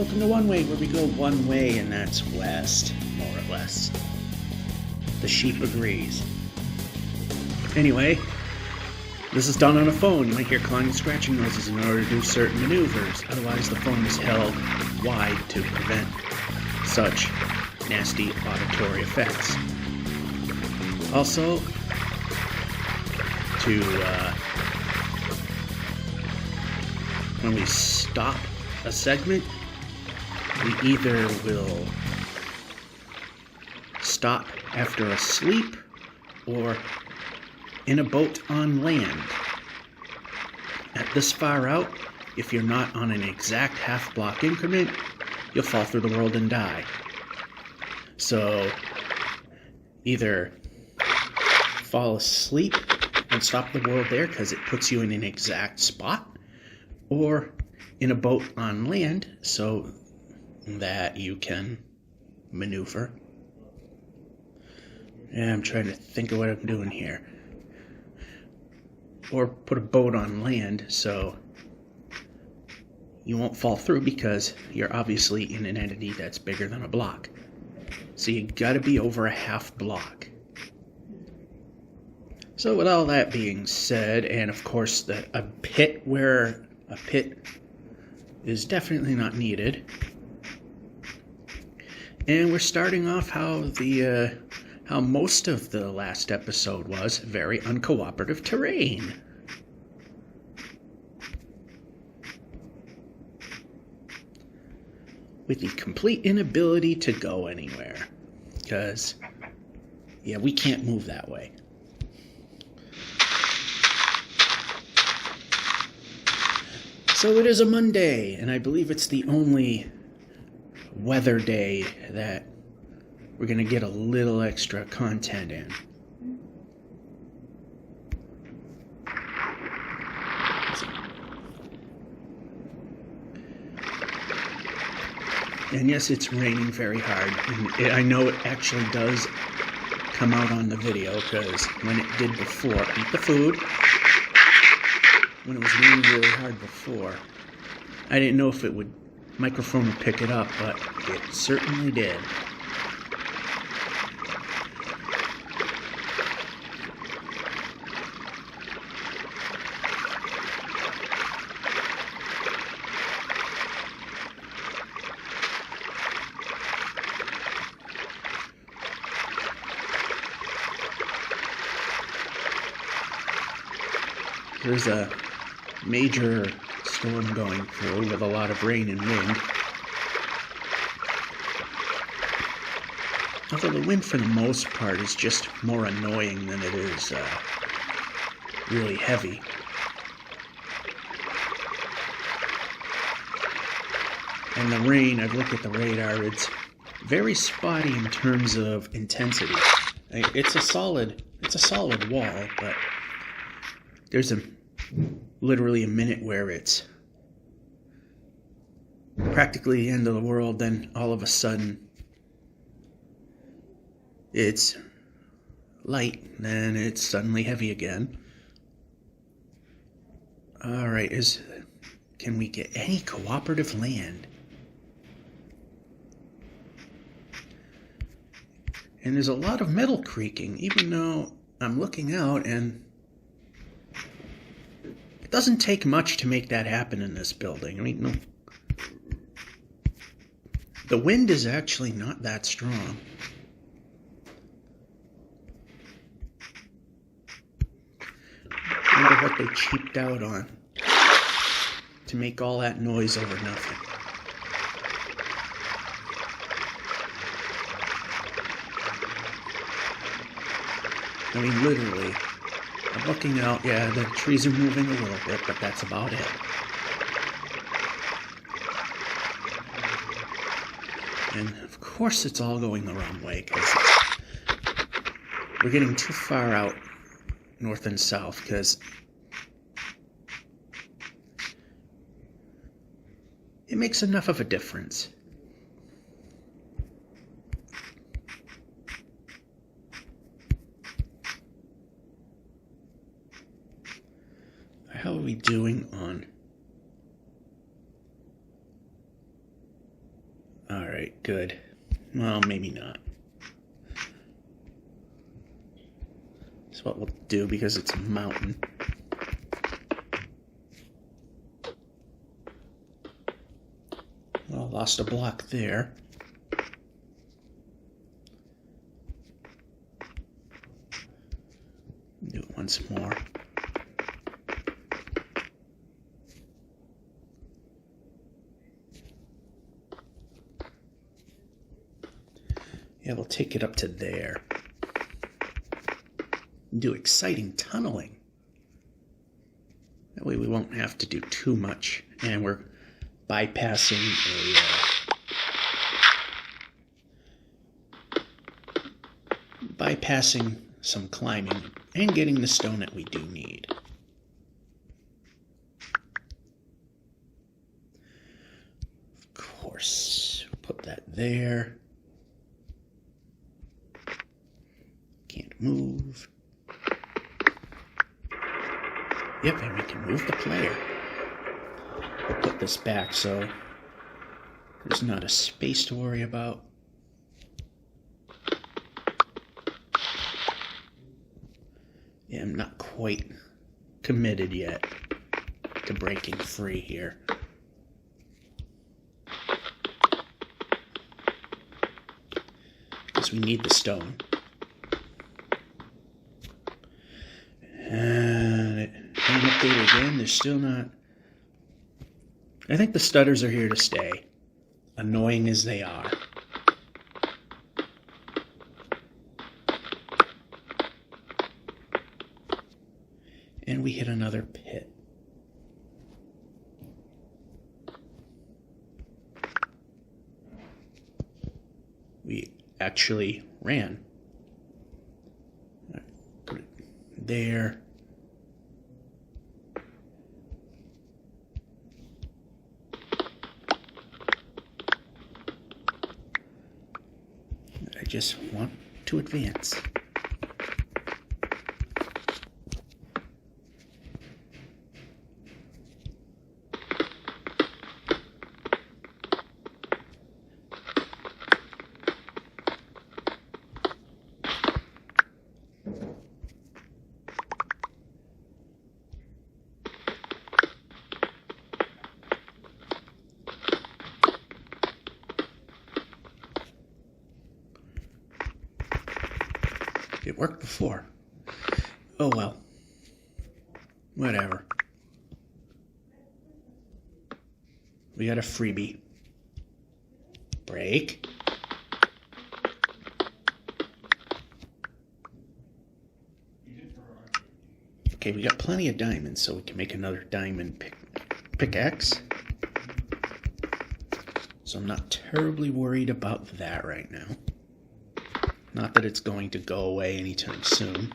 welcome to One Way, where we go one way, and that's west, more or less. The sheep agrees. Anyway, this is done on a phone. You might hear clawing and scratching noises in order to do certain maneuvers. Otherwise, the phone is held wide to prevent such nasty auditory effects. Also, when we stop a segment, we either will stop after a sleep or in a boat on land. At this far out, if you're not on an exact half-block increment, you'll fall through the world and die. So, either fall asleep and stop the world there because it puts you in an exact spot, or in a boat on land so that you can maneuver. And I'm trying to think of what I'm doing here. Or put a boat on land so you won't fall through because you're obviously in an entity that's bigger than a block. So you gotta be over a half block. So with all that being said, and of course a pit where a pit is definitely not needed. And we're starting off how most of the last episode was, very uncooperative terrain. With the complete inability to go anywhere. Because, yeah, we can't move that way. So it is a Monday, and I believe it's the only weather day that we're going to get a little extra content in. And yes, it's raining very hard. And I know it actually does come out on the video, because when it did before, eat the food. When it was raining really hard before, I didn't know if microphone would pick it up, but it certainly did. There's a major storm going through with a lot of rain and wind. Although the wind for the most part is just more annoying than it is really heavy. And the rain, I've looked at the radar, it's very spotty in terms of intensity. It's a solid wall, but there's literally a minute where it's practically the end of the world, then all of a sudden it's light, then it's suddenly heavy again. Alright, can we get any cooperative land? And there's a lot of metal creaking, even though I'm looking out and it doesn't take much to make that happen in this building. I mean, no. The wind is actually not that strong. I wonder what they cheaped out on to make all that noise over nothing. I mean, literally. I'm looking out, yeah, the trees are moving a little bit, but that's about it. And of course it's all going the wrong way, because we're getting too far out north and south, because it makes enough of a difference. How are we doing on good. Well, maybe not. That's what we'll do because it's a mountain. Well, lost a block there. Do it once more. Yeah, we'll take it up to there. Do exciting tunneling. That way we won't have to do too much. And we're bypassing some climbing and getting the stone that we do need. Of course, put that there. Can't move. Yep, and we can move the player. We'll put this back so there's not a space to worry about. Yeah, I'm not quite committed yet to breaking free here. Because we need the stone. And update again, they're still not... I think the stutters are here to stay, annoying as they are. And we hit another pit. We actually ran. Put it there. I just want to advance. It worked before. Oh well. Whatever. We got a freebie. Break. Okay, we got plenty of diamonds, so we can make another diamond pickaxe. So I'm not terribly worried about that right now. Not that it's going to go away anytime soon.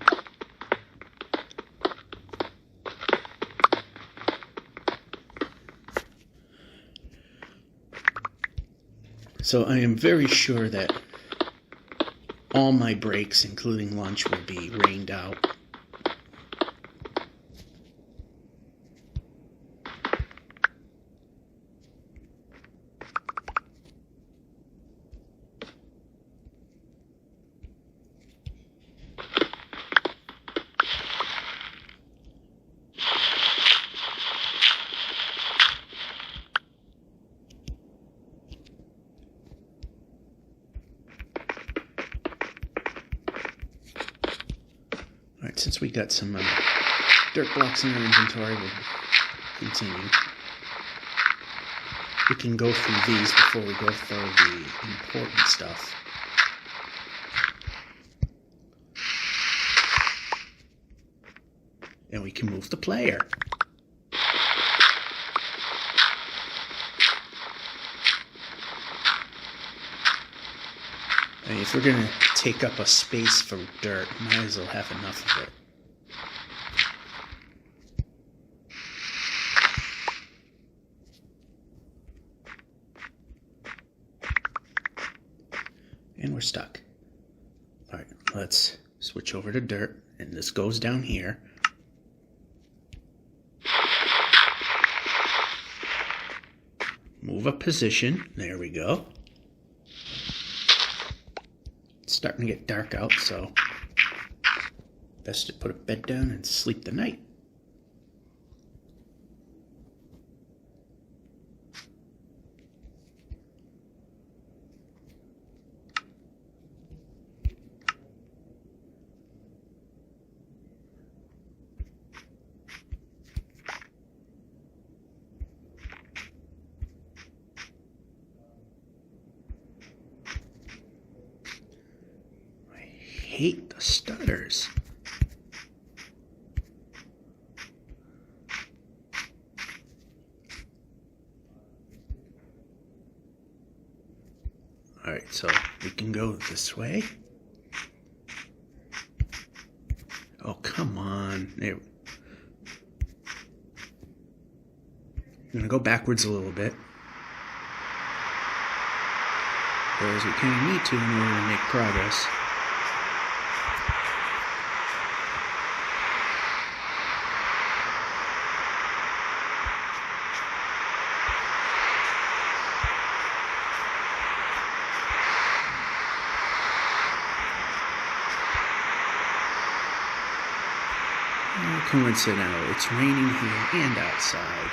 So I am very sure that all my breaks, including lunch, will be rained out. Alright, since we got some dirt blocks in our inventory, we'll continue. We can go through these before we go through the important stuff. And we can move the player. And if we're going to take up a space for dirt, might as well have enough of it. And we're stuck. Alright, let's switch over to dirt, and this goes down here. Move a position, there we go. starting to get dark out, so best to put a bed down and sleep the night. I hate the stutters. Alright, so we can go this way. Oh, come on. There. I'm going to go backwards a little bit. Whereas we kind of need to in order to make progress. Coincidental, it's raining here and outside.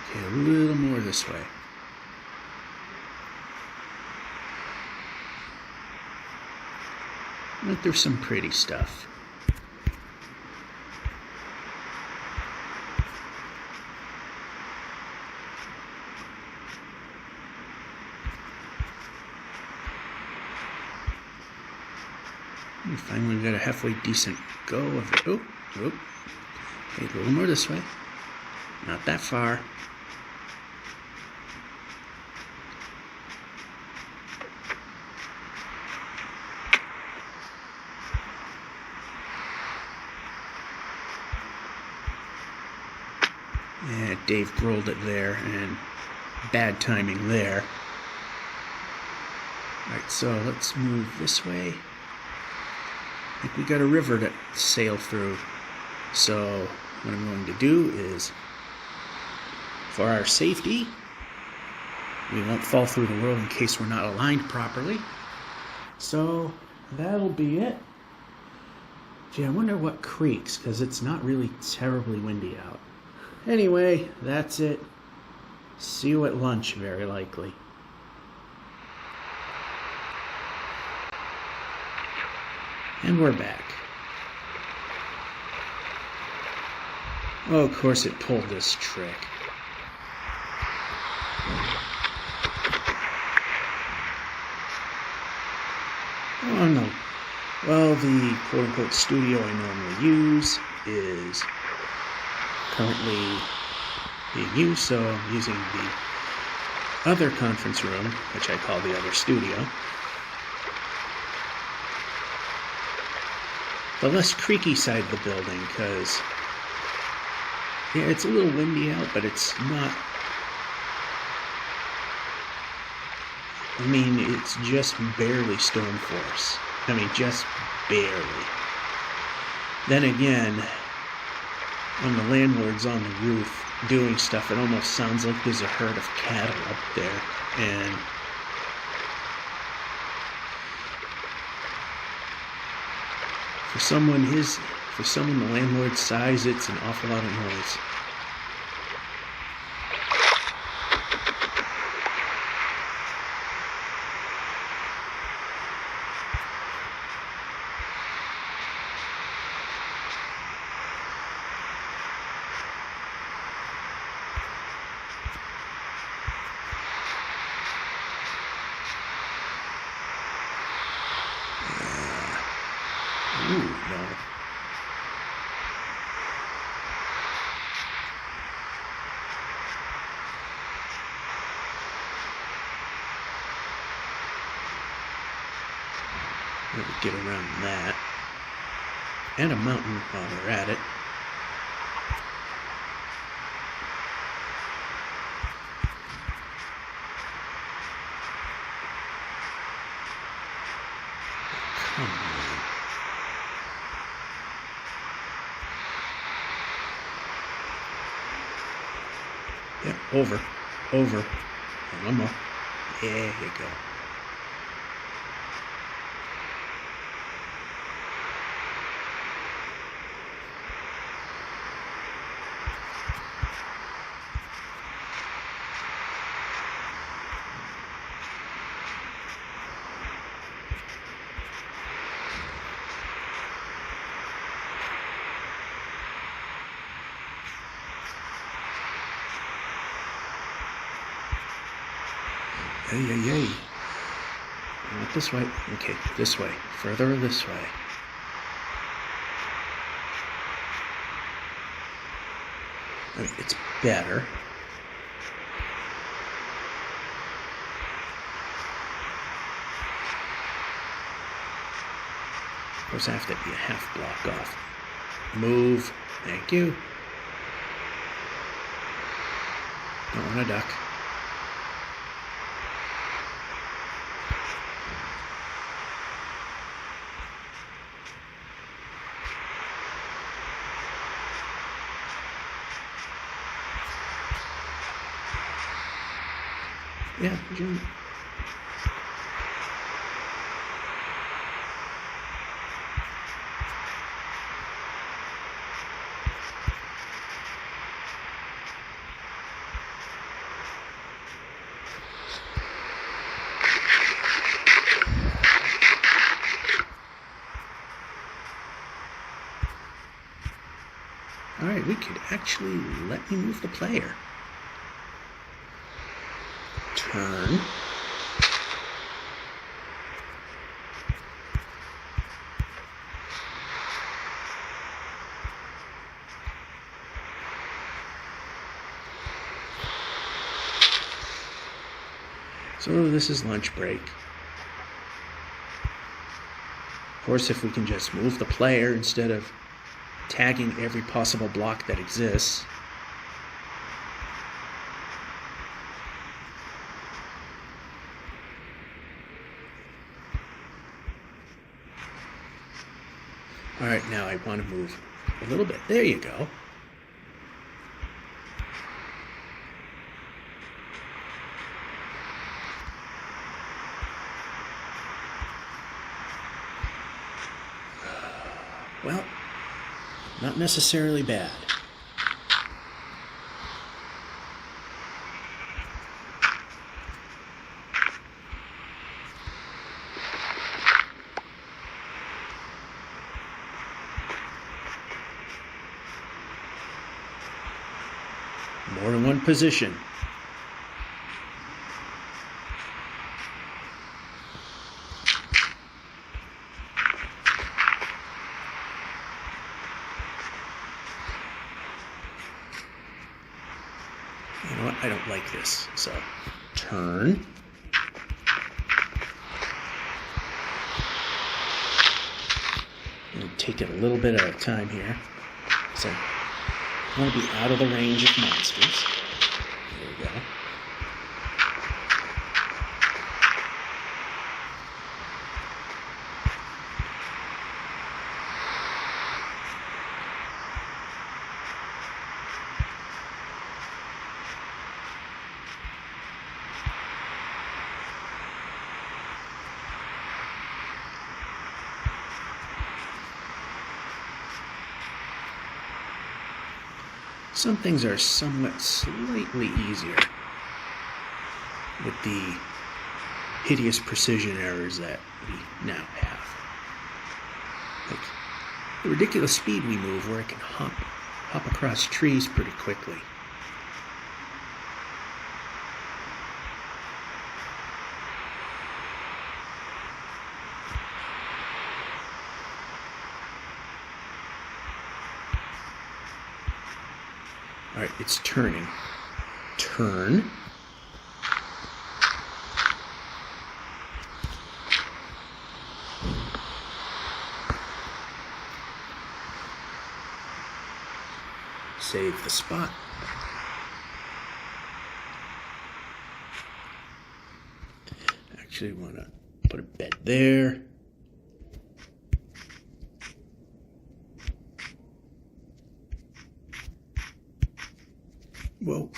Okay, a little more this way. But there's some pretty stuff. We finally got a halfway decent go of it. Oh. Okay, a little more this way. Not that far. Yeah, Dave rolled it there, and bad timing there. Alright, so let's move this way. I think we got a river to sail through. So what I'm going to do is, for our safety, we won't fall through the world in case we're not aligned properly. So that'll be it. Gee, I wonder what creaks, because it's not really terribly windy out. Anyway, that's it. See you at lunch, very likely. And we're back. Oh, of course it pulled this trick. Oh no. Well, the quote-unquote studio I normally use is currently being used, so I'm using the other conference room, which I call the other studio. The less creaky side of the building, because yeah, it's a little windy out, but it's not. I mean, it's just barely storm force. I mean, just barely. Then again, when the landlord's on the roof doing stuff, it almost sounds like there's a herd of cattle up there. And for someone the landlord's size, it's an awful lot of noise. Ooh, no. We'll get around that. And a mountain while we're at it. over, over. And one more. There you go. Yay. Not this way. Okay, this way. Further this way. I mean, it's better. Of course, I have to be a half block off. Move. Thank you. Don't want to duck. Yeah, Jim. All right, we could actually let me move the player. Turn. So this is lunch break. Of course, if we can just move the player instead of tagging every possible block that exists. All right, now I want to move a little bit. There you go. Well, not necessarily bad. More than one position. You know what? I don't like this. So, turn. And take it a little bit at a time here. So, I want to be out of the range of monsters. There we go. Some things are somewhat slightly easier with the hideous precision errors that we now have. Like the ridiculous speed we move where it can hop across trees pretty quickly. All right, it's turning. Turn. Save the spot. Actually, want to put a bed there. Whoa.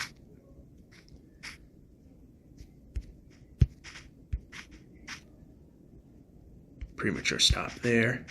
Premature stop there.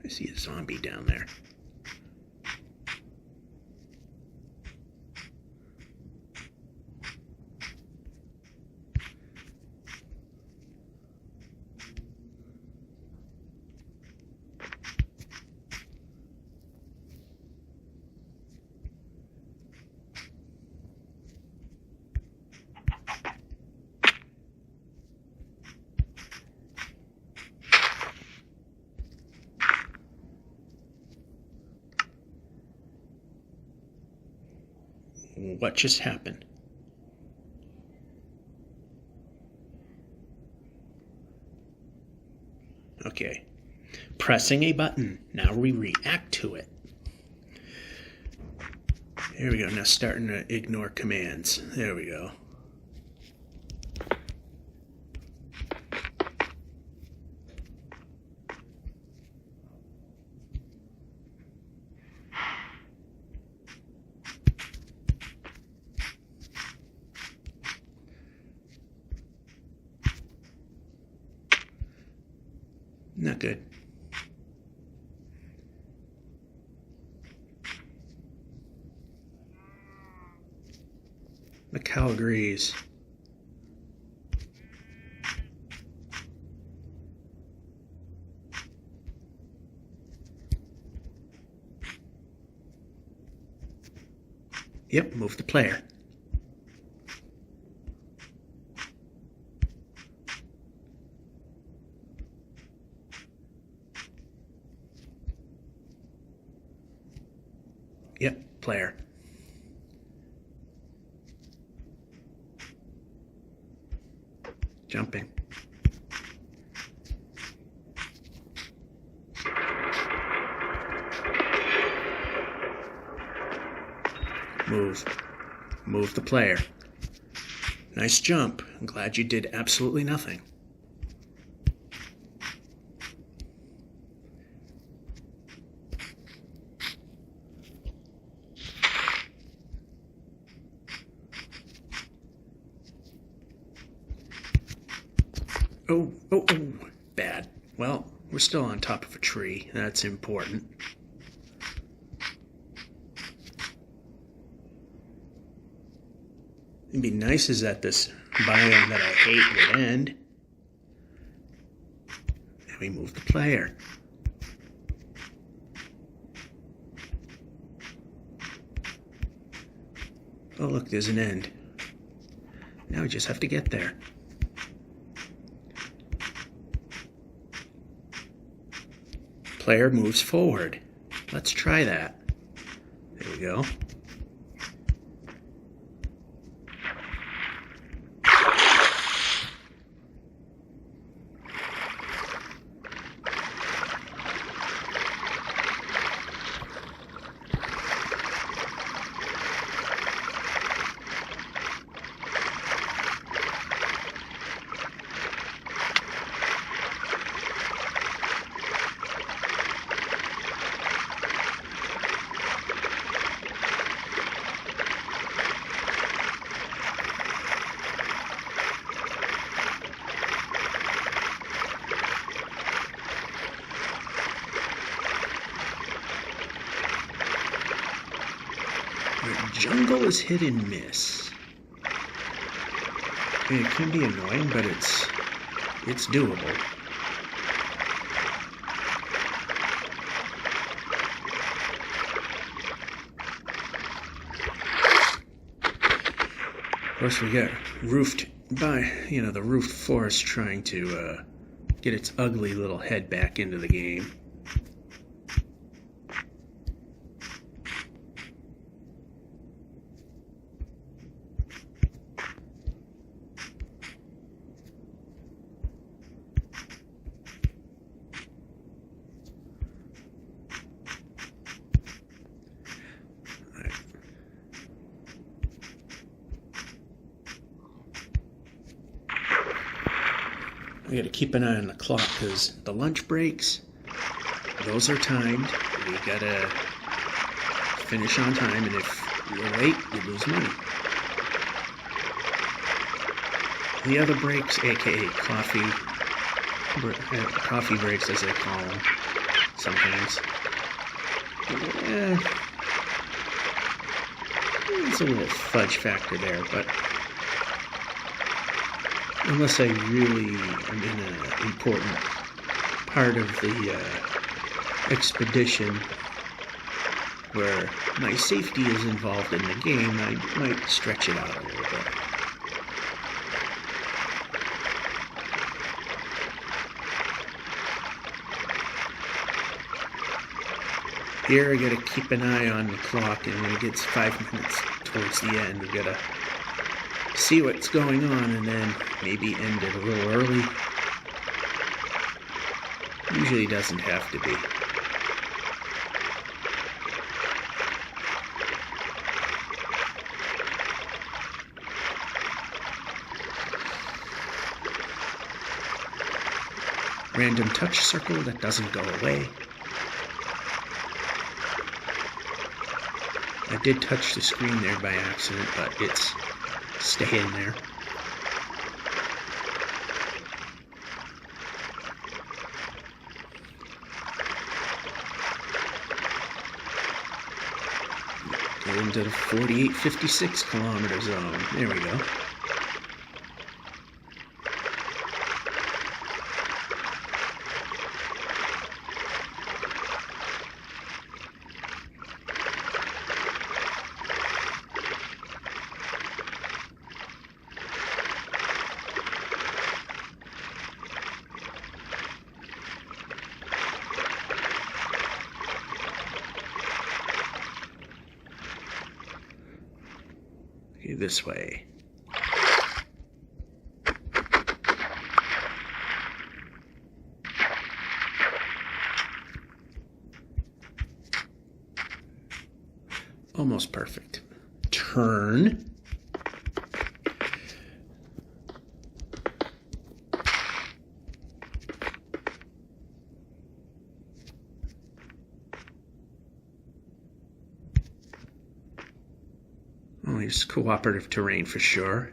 I see a zombie down there. What just happened? Okay. Pressing a button. Now we react to it. There we go. Now starting to ignore commands. There we go. Not good. Macau agrees. Yep, move the player. Yep, player. Jumping. Move. Move the player. Nice jump. I'm glad you did absolutely nothing. Oh, bad. Well, we're still on top of a tree. That's important. It'd be nice is that this biome that I hate would end. And we move the player. Oh, look, there's an end. Now we just have to get there. Player moves forward. Let's try that. There we go. Jungle is hit and miss. I mean, it can be annoying, but it's doable. Of course, we got roofed by, the roofed forest trying to get its ugly little head back into the game. We got to keep an eye on the clock because the lunch breaks, those are timed. We got to finish on time, and if you're late, you lose money. The other breaks, aka coffee breaks as they call them sometimes, it's a little fudge factor there, but unless I really am in an important part of the expedition where my safety is involved in the game, I might stretch it out a little bit. Here I gotta keep an eye on the clock, and when it gets 5 minutes towards the end, we gotta see what's going on and then maybe end it a little early. Usually doesn't have to be. Random touch circle that doesn't go away. I did touch the screen there by accident, but it's staying there. Get into the 48-56 kilometer zone. There we go. This way. Almost perfect. Turn. It's cooperative terrain for sure.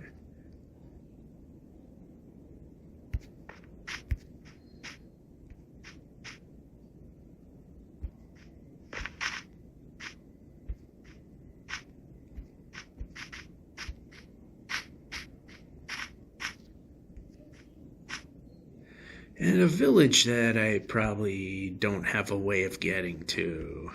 And a village that I probably don't have a way of getting to.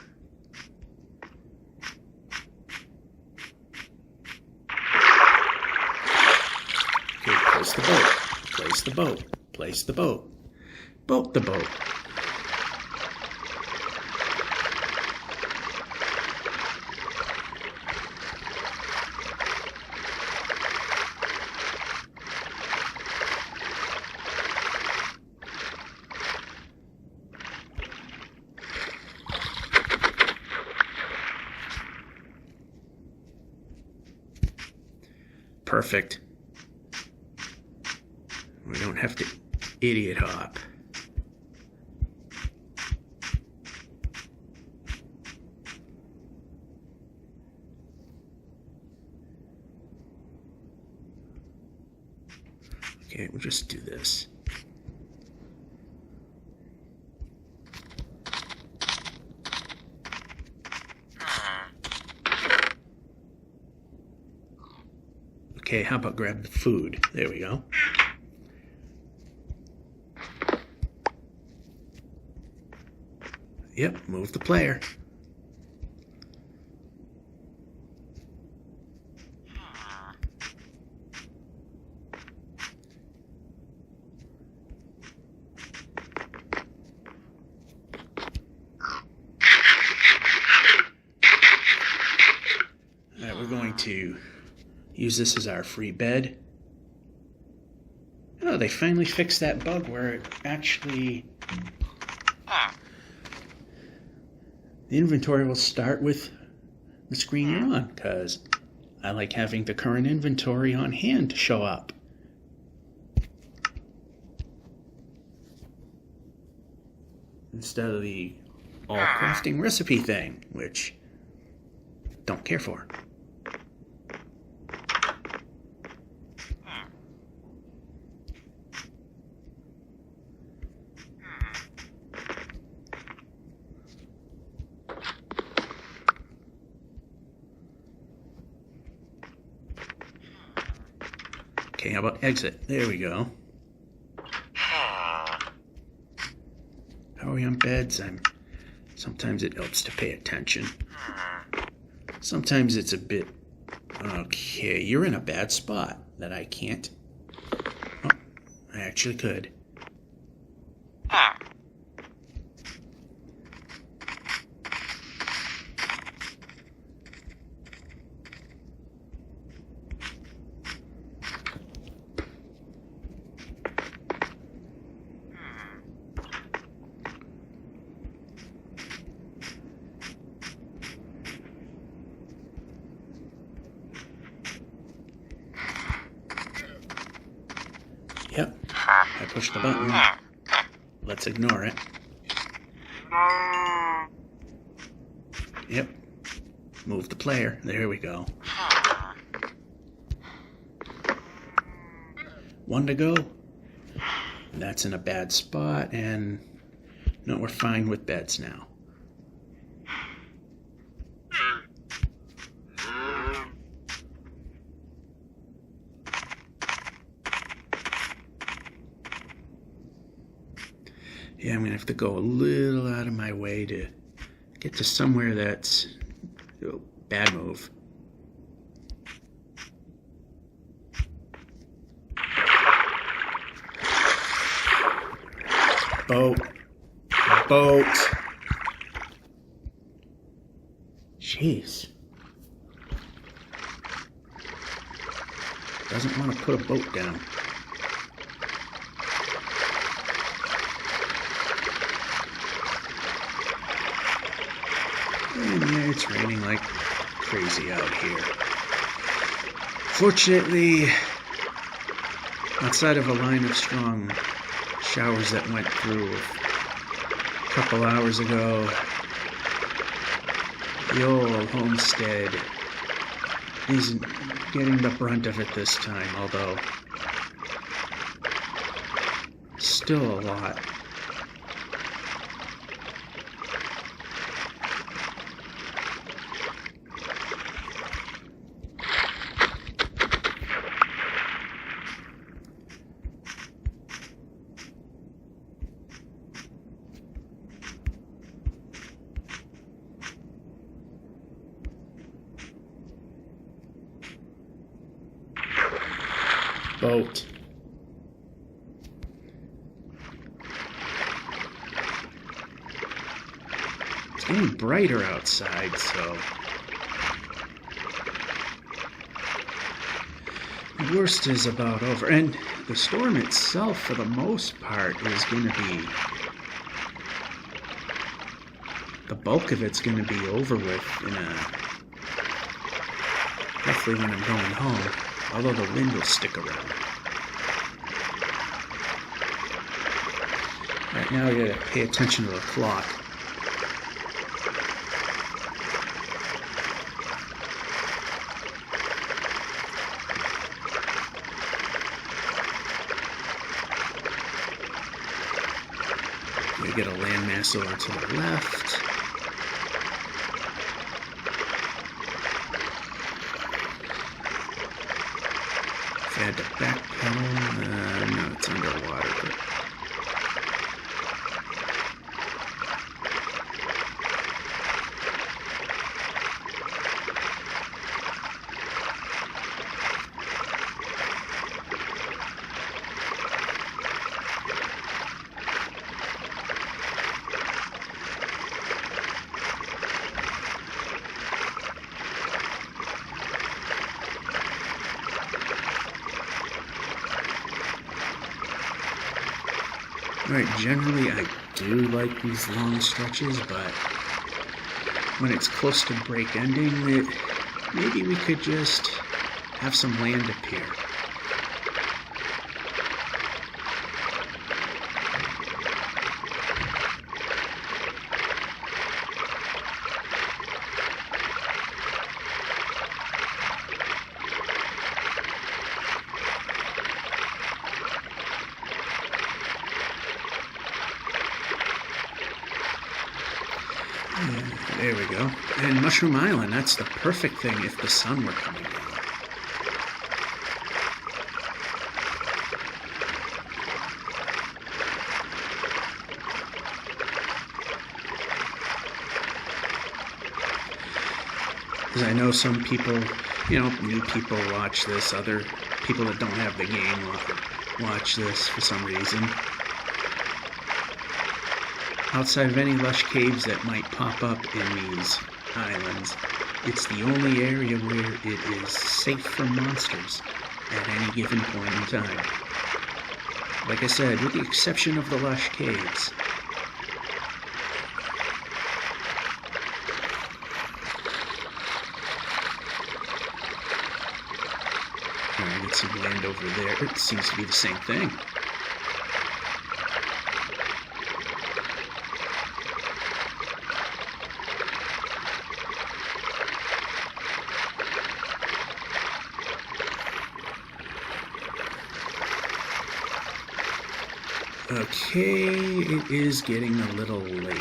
Place the boat. Place the boat. Place the boat. Boat the boat. Perfect. We don't have to idiot hop. Okay, we'll just do this. Okay, how about grab the food? There we go. Yep, move the player. Alright, we're going to use this as our free bed. Oh, they finally fixed that bug where it actually... The inventory will start with the screen you're on, because I like having the current inventory on hand to show up. instead of the all crafting recipe thing, which don't care for. Okay, how about exit? There we go. How are we on beds? Sometimes it helps to pay attention. Sometimes it's a bit... Okay, you're in a bad spot that I can't... Oh, I actually could. Yep, I pushed the button. Let's ignore it. Yep, move the player. There we go. One to go. That's in a bad spot, and no, we're fine with beds now. Yeah, I'm going to have to go a little out of my way to get to somewhere that's... Oh, bad move. Boat. Boat. Jeez. Doesn't want to put a boat down. And yeah, it's raining like crazy out here. Fortunately, outside of a line of strong showers that went through a couple hours ago, the old homestead isn't getting the brunt of it this time, although still a lot. Boat. It's getting brighter outside, so the worst is about over. And the storm itself, for the most part, is going to be... The bulk of it's going to be over with in roughly when I'm going home. Although the wind will stick around. Right now you gotta pay attention to the clock. We get a landmass over to the left. I had to backpedal. No, it's underwater. But... Alright, generally I do like these long stretches, but when it's close to break ending, maybe we could just have some land appear. There we go. And Mushroom Island, that's the perfect thing if the sun were coming down. Because I know some people, new people watch this, other people that don't have the game watch this for some reason. Outside of any lush caves that might pop up in these islands, it's the only area where it is safe from monsters at any given point in time. Like I said, with the exception of the lush caves. I get some land over there. It seems to be the same thing. Okay, it is getting a little late.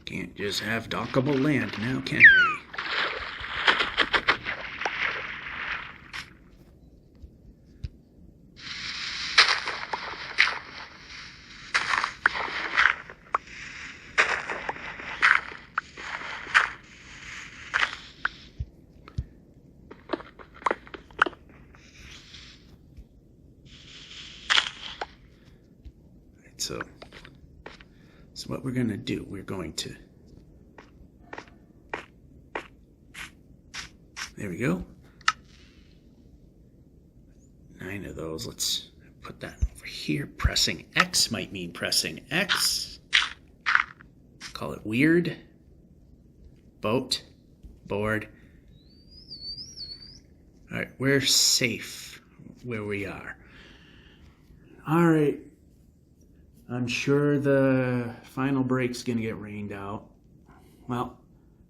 Can't just have dockable land now, can we? So what we're going to do, we're going to, there we go, 9 of those. Let's put that over here. Pressing X might mean pressing X. Call it weird. Boat, board. All right, we're safe where we are. All right. I'm sure the final break's gonna get rained out. Well,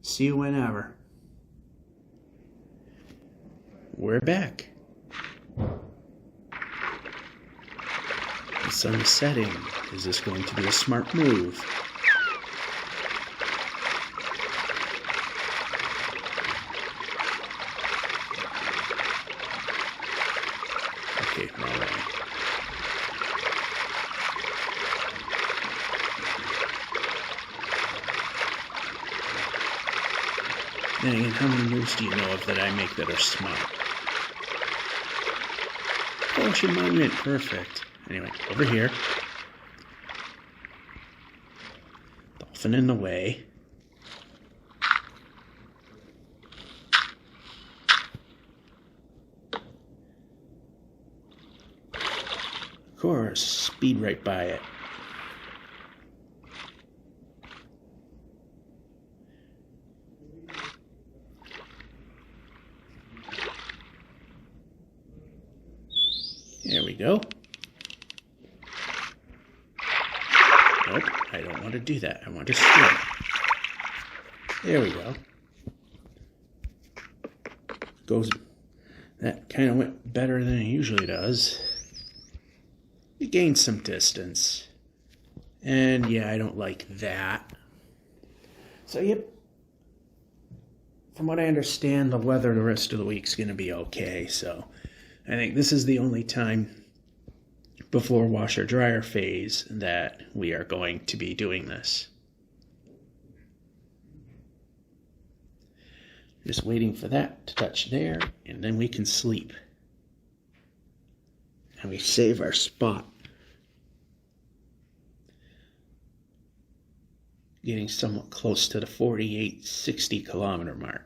see you whenever. We're back. The sun is setting. Is this going to be a smart move? Okay, all right. Then again, how many moves do you know of that I make that are smart? Ocean monument, perfect. Anyway, over here. Dolphin in the way. Of course, speed right by it. There we go. Nope, I don't want to do that. I want to swim. There we go. That kind of went better than it usually does. You gained some distance. And yeah, I don't like that. So yep. From what I understand, the weather the rest of the week's going to be okay, so I think this is the only time before washer dryer phase that we are going to be doing this. Just waiting for that to touch there, and then we can sleep. And we save our spot. Getting somewhat close to the 48-60 kilometer mark.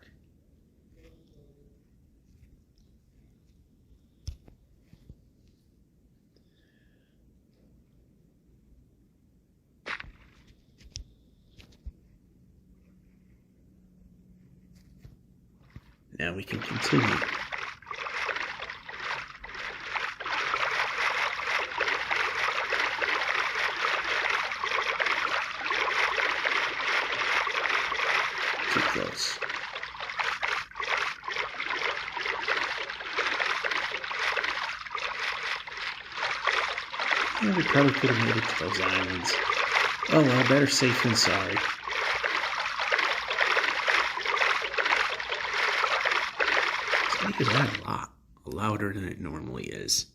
Now we can continue. Okay, 1 close. Yeah, we probably could have made it to those islands. Oh well, better safe than sorry. This mic is a lot louder than it normally is.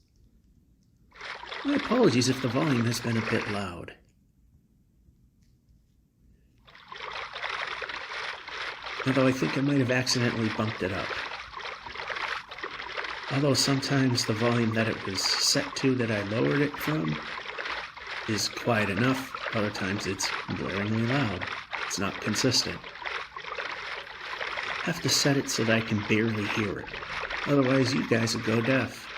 My apologies if the volume has been a bit loud. Although I think I might have accidentally bumped it up. Although sometimes the volume that it was set to that I lowered it from is quiet enough, other times it's blaringly loud. It's not consistent. I have to set it so that I can barely hear it. Otherwise you guys would go deaf.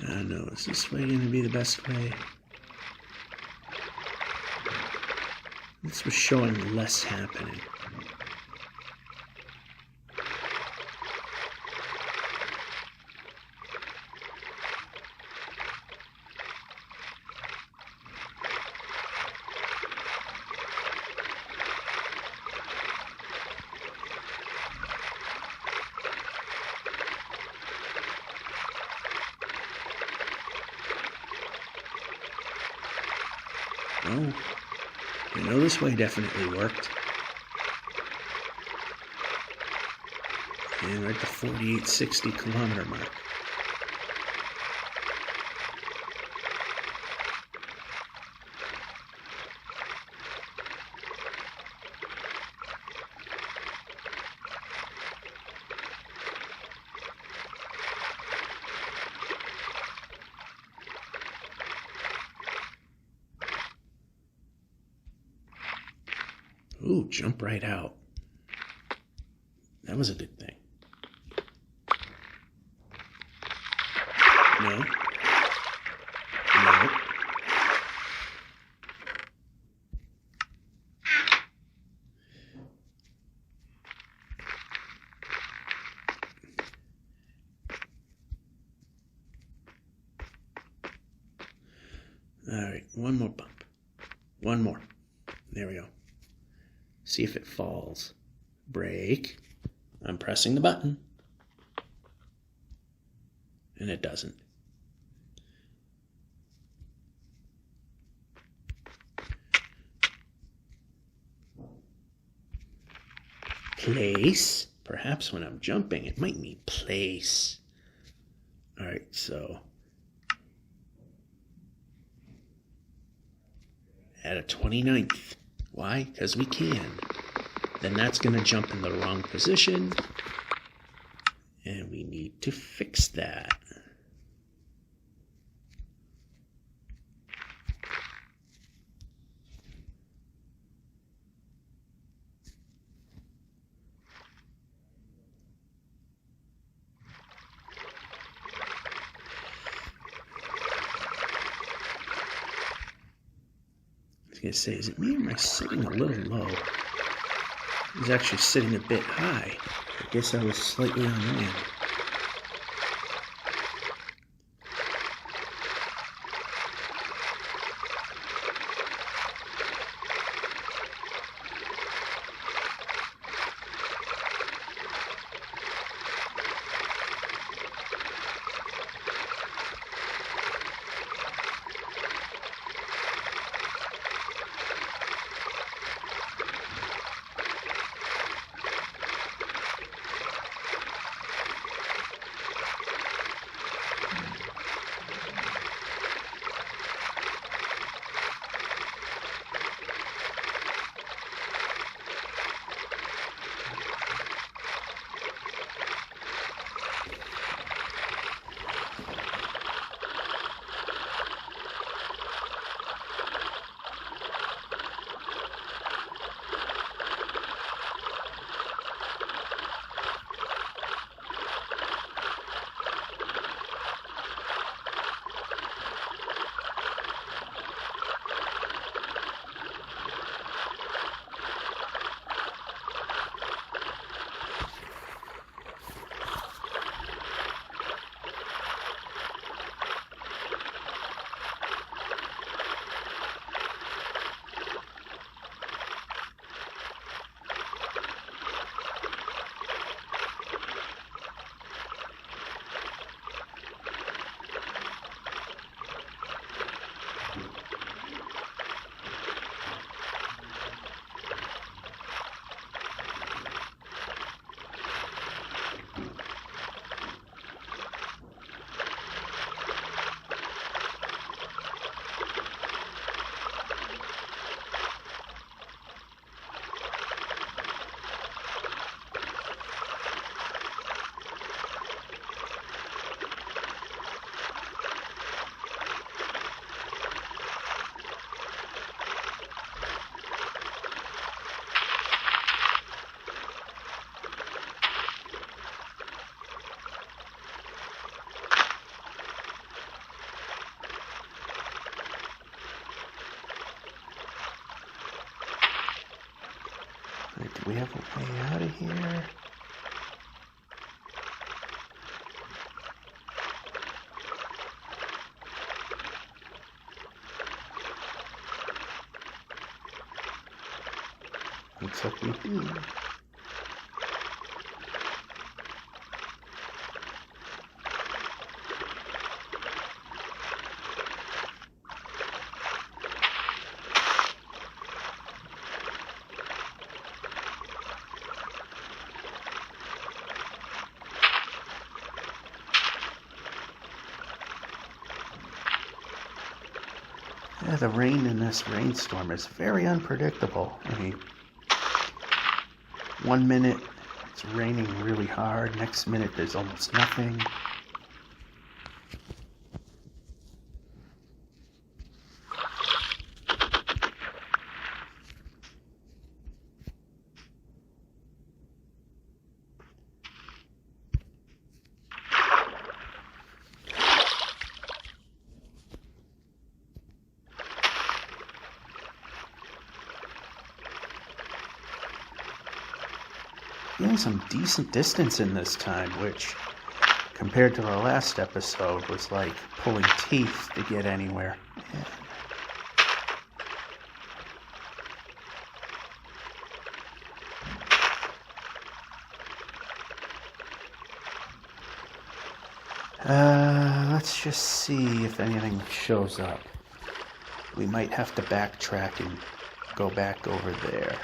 I don't know, is this way going to be the best way? This was showing less happening. Oh, I know this way definitely worked. And we're at the 4860 kilometer mark. Ooh, jump right out. That was a good thing. No. No. All right, one more bump. One more. There we go. See if it falls. Brake. I'm pressing the button. And it doesn't. Place. Perhaps when I'm jumping, it might mean place. All right, so at a 29th. Why? Because we can. Then that's going to jump in the wrong position. And we need to fix that. I was going to say, is it me or am I sitting a little low? I was actually sitting a bit high. I guess I was slightly on land. Do we have a way out of here? Looks like we do. Yeah, the rain in this rainstorm is very unpredictable. I mean, 1 minute it's raining really hard, next minute there's almost nothing. Getting some decent distance in this time, which compared to our last episode was like pulling teeth to get anywhere. Let's just see if anything shows up. We might have to backtrack and go back over there.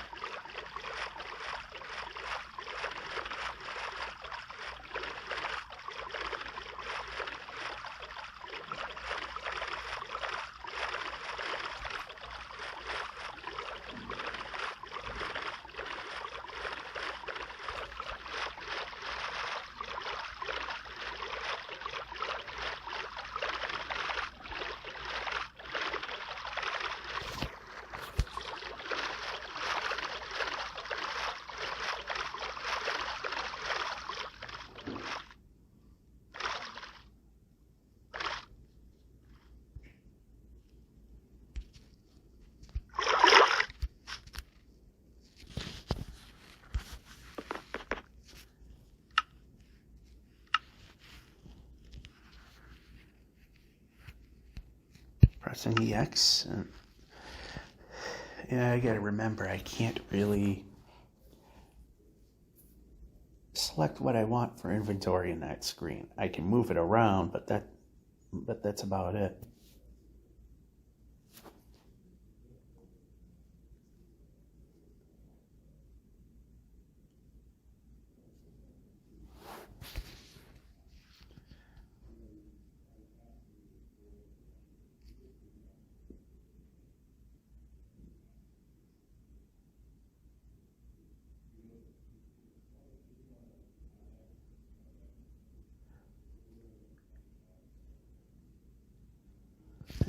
Pressing EX. Yeah, I gotta remember I can't really select what I want for inventory in that screen. I can move it around, but that's about it.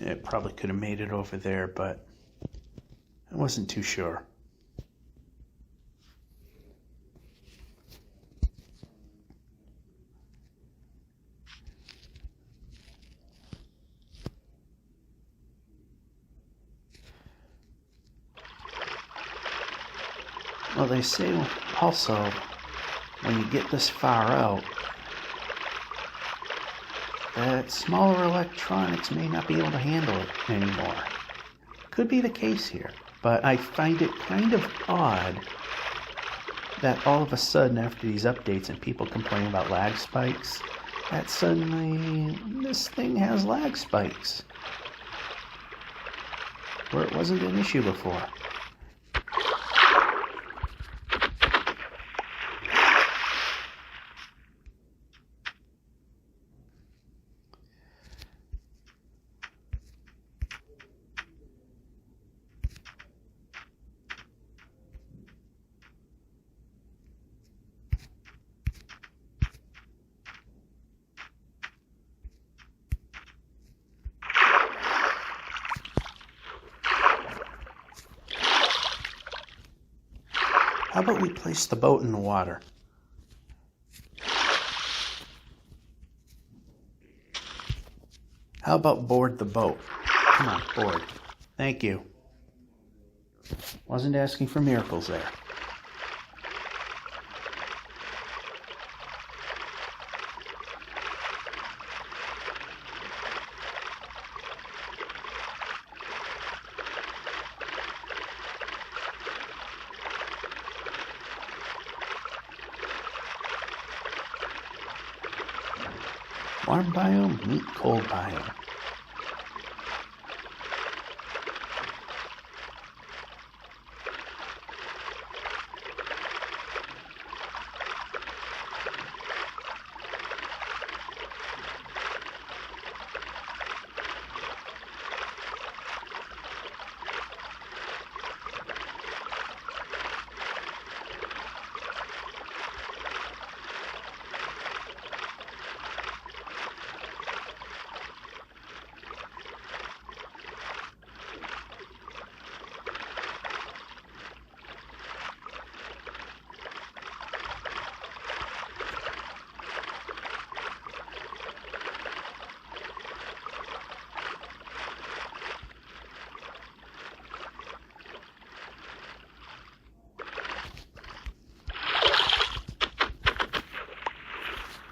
It probably could have made it over there, but I wasn't too sure. Well, they say also, when you get this far out, that smaller electronics may not be able to handle it anymore. Could be the case here, but I find it kind of odd that all of a sudden after these updates and people complain about lag spikes, that suddenly this thing has lag spikes, where it wasn't an issue before. How about we place the boat in the water? How about board the boat? Come on, board. Thank you. Wasn't asking for miracles there. Warm biome, meet cold biome.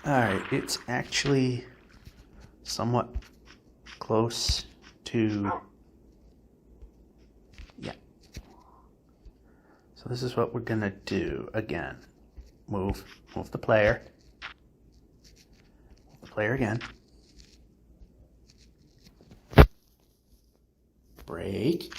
Alright, it's actually somewhat close to, yeah. So this is what we're gonna do again. Move the player. Move the player again. Break.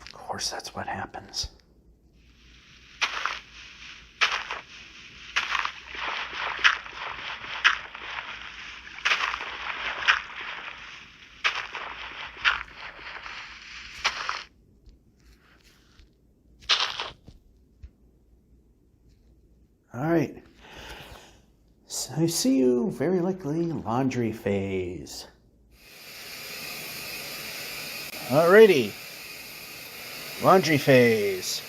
Of course, that's what happens. All right. So I see you very likely laundry phase. Alrighty. Laundry phase.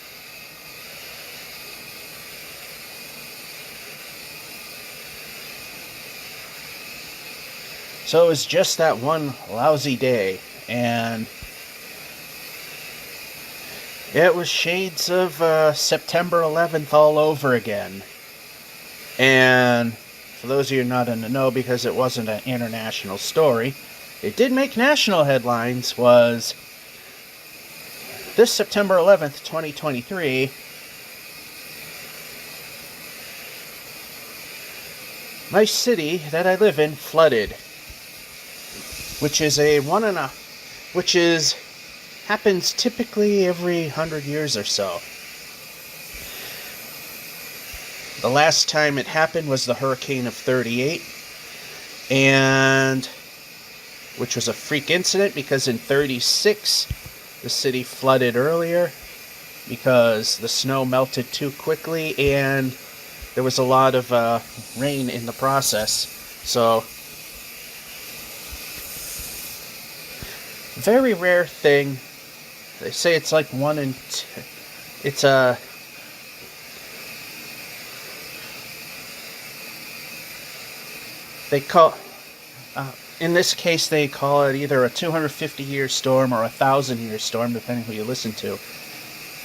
So it was just that one lousy day, and it was shades of September 11th all over again. And for those of you not in the know, because it wasn't an international story, it did make national headlines, was this September 11th, 2023, my city that I live in flooded, happens typically every 100 years or so. The last time it happened was the hurricane of 38, and which was a freak incident because in 36 the city flooded earlier because the snow melted too quickly and there was a lot of rain in the process. So very rare thing. They say it's like 1 in 2. It's a they call in this case they call it either a 250-year storm or a 1,000-year storm, depending who you listen to.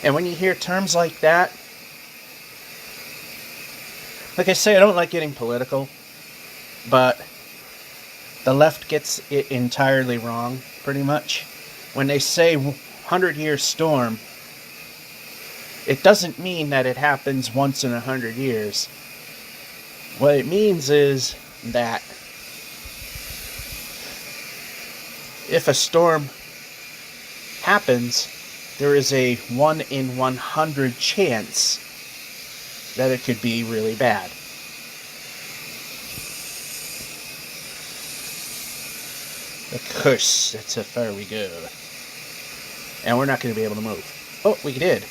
And when you hear terms like that, like I say, I don't like getting political, but the left gets it entirely wrong, pretty much. When they say 100-year storm, it doesn't mean that it happens once in 100 years. What it means is that if a storm happens, there is a 1 in 100 chance that it could be really bad. Of course, that's how far we go. And we're not going to be able to move. Oh, we did.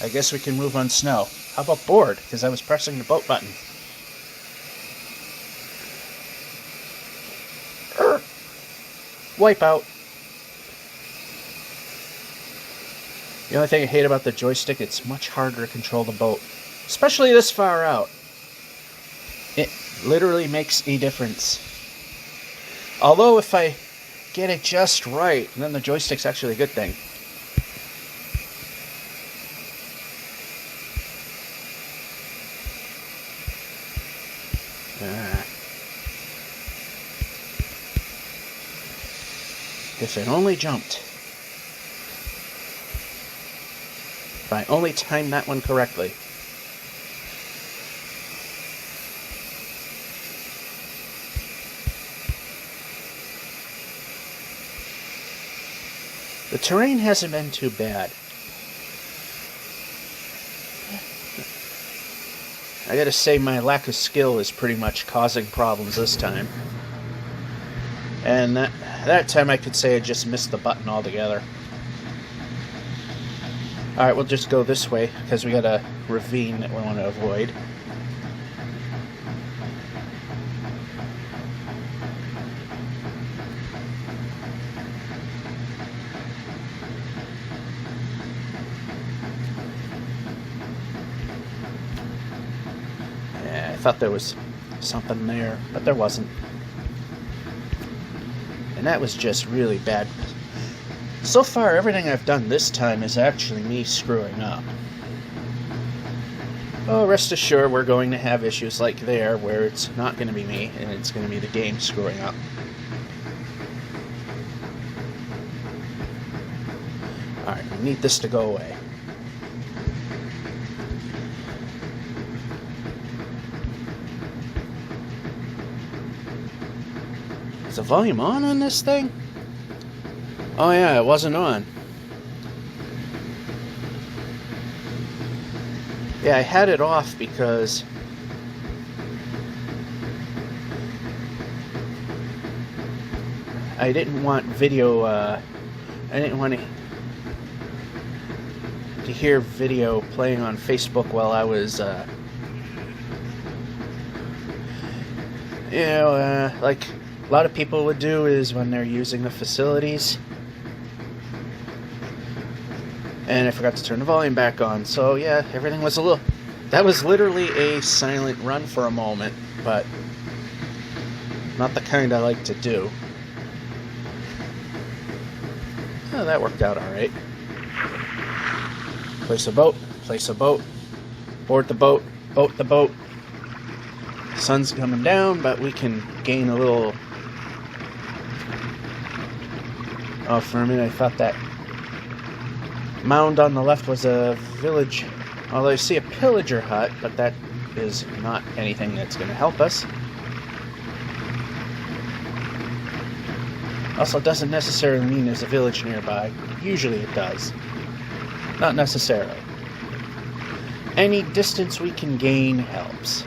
I guess we can move on snow. How about board? Because I was pressing the boat button. Wipeout. The only thing I hate about the joystick, it's much harder to control the boat. Especially this far out. It literally makes a difference. Although if I get it just right, then the joystick's actually a good thing. If it only jumped. If I only timed that one correctly. The terrain hasn't been too bad. I gotta say my lack of skill is pretty much causing problems this time. And that time I could say I just missed the button altogether. Alright, we'll just go this way, because we got a ravine that we want to avoid. Yeah, I thought there was something there, but there wasn't. And that was just really bad. So far, everything I've done this time is actually me screwing up. Oh, rest assured, we're going to have issues like there, where it's not going to be me, and it's going to be the game screwing up. Alright, we need this to go away. Is the volume on this thing? Oh yeah, it wasn't on. Yeah, I had it off because I didn't want video, I didn't want to hear video playing on Facebook while I was, like a lot of people would do is when they're using the facilities. And I forgot to turn the volume back on. So yeah, everything was a little... That was literally a silent run for a moment, but not the kind I like to do. Oh, that worked out alright. Place a boat, board the boat, boat the boat. Sun's coming down, but we can gain a little... Oh, for a minute I thought that mound on the left was a village. Although I see a pillager hut, but that is not anything that's going to help us. Also, it doesn't necessarily mean there's a village nearby. Usually it does. Not necessarily. Any distance we can gain helps.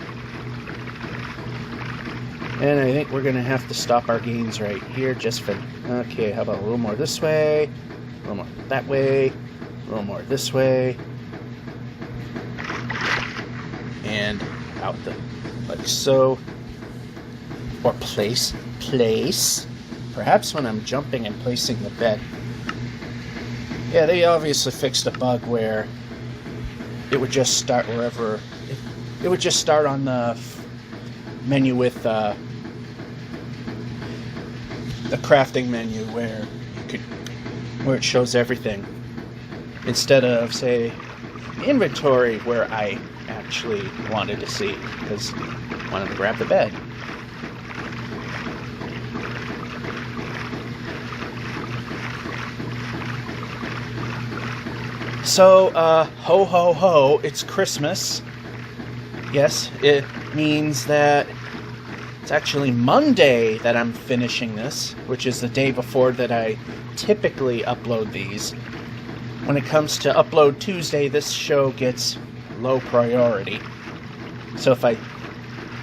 And I think we're going to have to stop our gains right here just for... Okay, how about a little more this way? A little more that way? A little more this way? And out like so. Or place. Perhaps when I'm jumping and placing the bed. Yeah, they obviously fixed a bug where it would just start wherever... It would just start on the menu with the crafting menu where it shows everything, instead of, say, inventory where I actually wanted to see, because I wanted to grab the bed. So, ho ho ho, it's Christmas. Yes, it means that it's actually Monday that I'm finishing this, which is the day before that I typically upload these. When it comes to upload Tuesday, this show gets low priority. So if I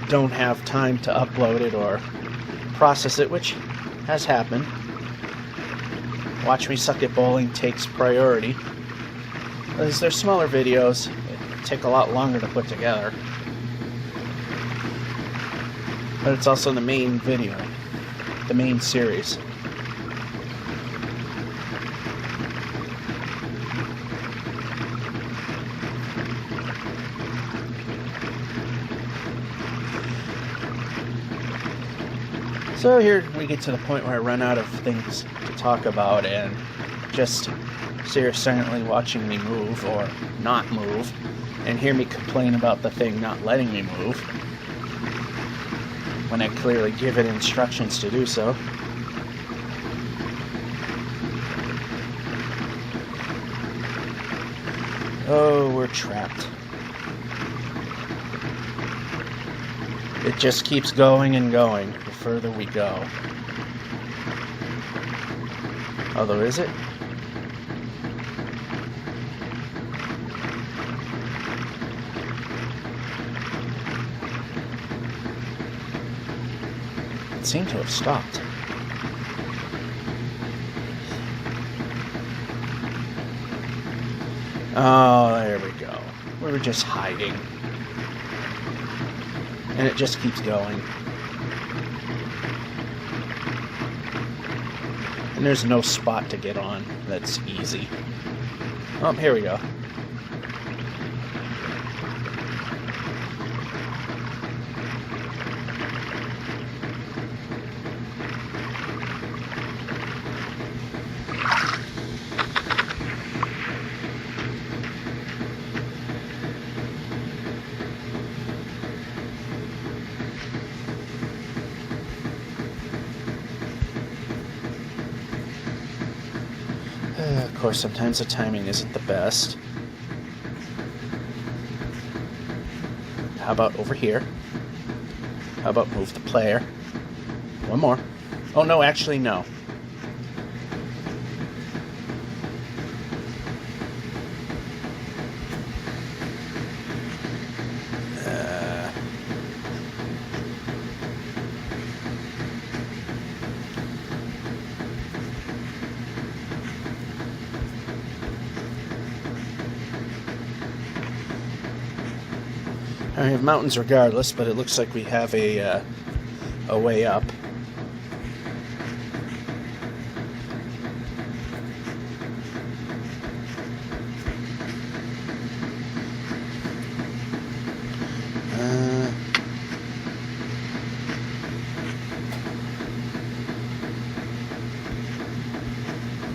don't have time to upload it or process it, which has happened, Watch Me Suck at Bowling takes priority. Because they're smaller videos, they take a lot longer to put together. But it's also the main video, the main series. So here we get to the point where I run out of things to talk about and just sit here silently watching me move or not move and hear me complain about the thing not letting me move when I clearly give it instructions to do so. Oh, we're trapped. It just keeps going and going the further we go. Although, is it? It seemed to have stopped. Oh, there we go. We were just hiding. And it just keeps going. And there's no spot to get on that's easy. Oh, here we go. Of course, sometimes the timing isn't the best. How about over here? How about move the player? One more. Oh, no, actually, no. I have mountains regardless, but it looks like we have a way up.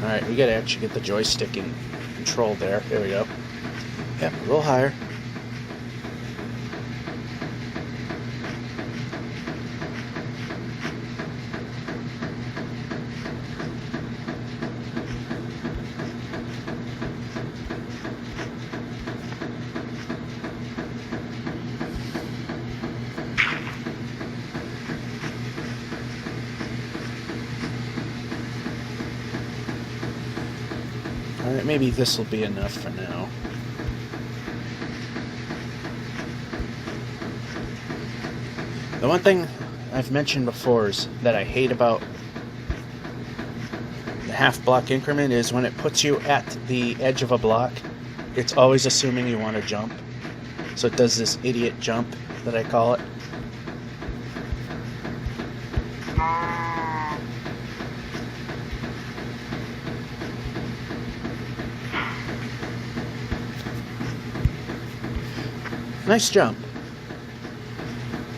Alright, we gotta actually get the joystick in control there. There we go. Yep, a little higher. Alright, maybe this will be enough for now. The one thing I've mentioned before is that I hate about the half-block increment is when it puts you at the edge of a block, it's always assuming you want to jump. So it does this idiot jump that I call it. Nice jump.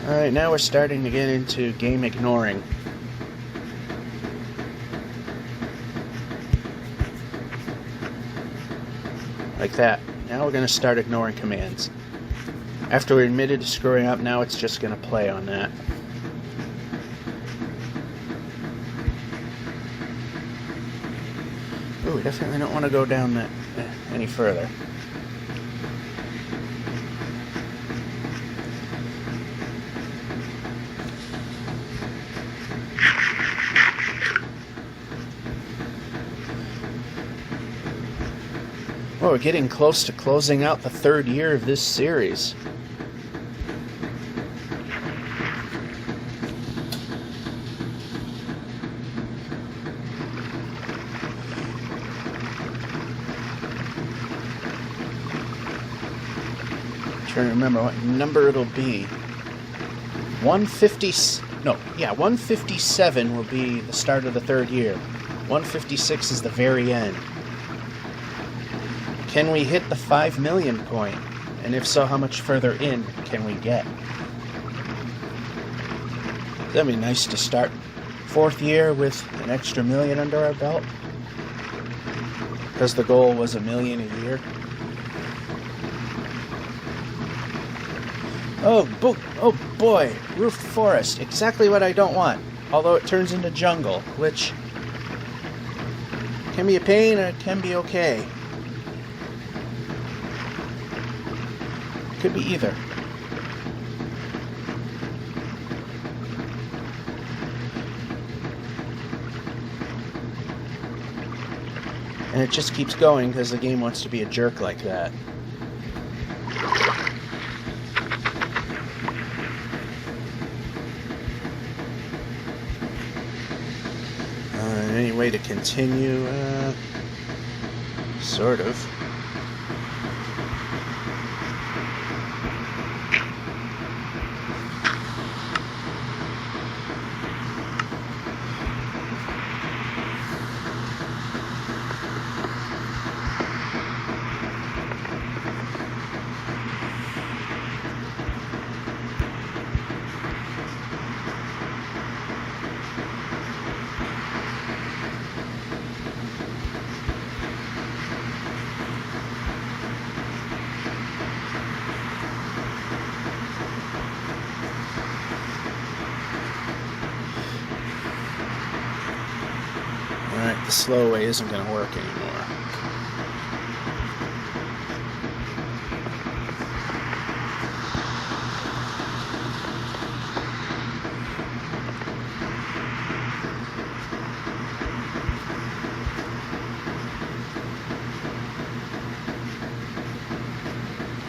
Alright, now we're starting to get into game ignoring. Like that. Now we're going to start ignoring commands. After we admitted to screwing up, now it's just going to play on that. Ooh, we definitely don't want to go down that any further. Well, we're getting close to closing out the third year of this series. I'm trying to remember what number it'll be. 157 will be the start of the third year. 156 is the very end. Can we hit the 5 million point? And if so, how much further in can we get? That'd be nice to start fourth year with an extra million under our belt. Because the goal was $1 million a year. Oh boy, roofed forest. Exactly what I don't want. Although it turns into jungle, which can be a pain or it can be okay. Could be either. And it just keeps going because the game wants to be a jerk like that. Any way to continue? Sort of. Alright, the slow way isn't going to work anymore.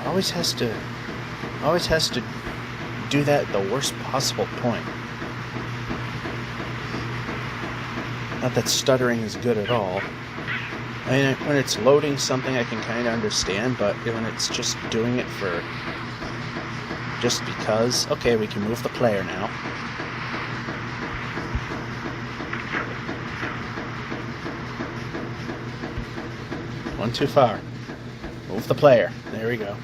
Always has to do that at the worst possible point. Not that stuttering is good at all. I mean, when it's loading something I can kind of understand, but when it's just doing it for just because, okay, we can move the player now. One too far. Move the player. There we go.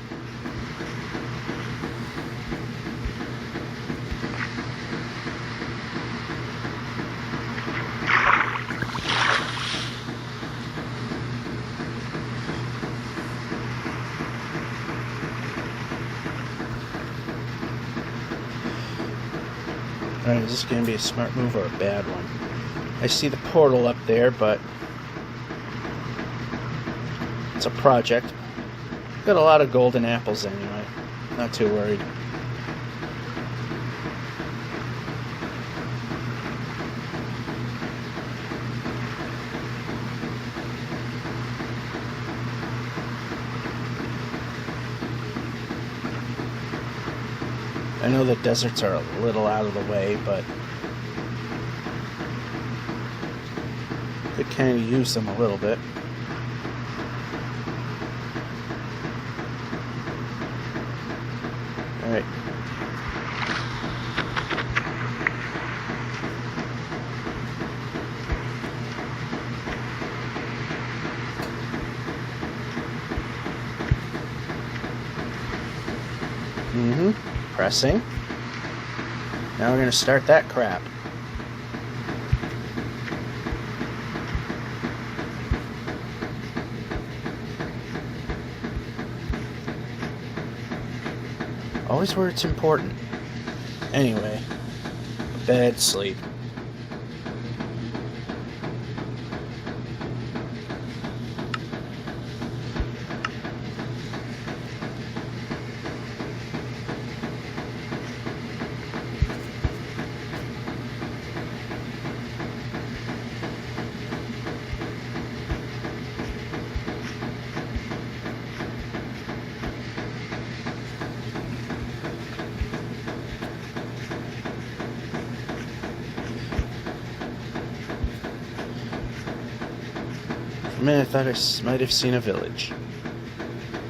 Alright, is this going to be a smart move or a bad one? I see the portal up there, but it's a project. Got a lot of golden apples anyway. Not too worried. I know the deserts are a little out of the way, but could kind of use them a little bit. Alright. Pressing. Now we're going to start that crap. Always where it's important. Anyway, bed, sleep. For a minute, I thought I might have seen a village.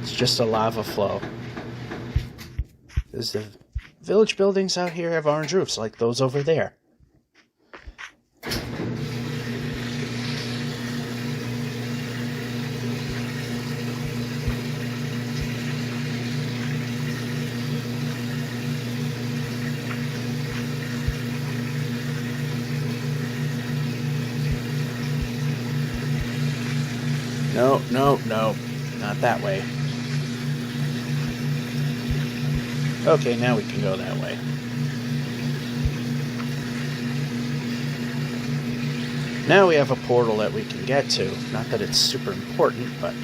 It's just a lava flow. Because the village buildings out here have orange roofs, like those over there. No, no, no. Not that way. Okay, now we can go that way. Now we have a portal that we can get to. Not that it's super important, but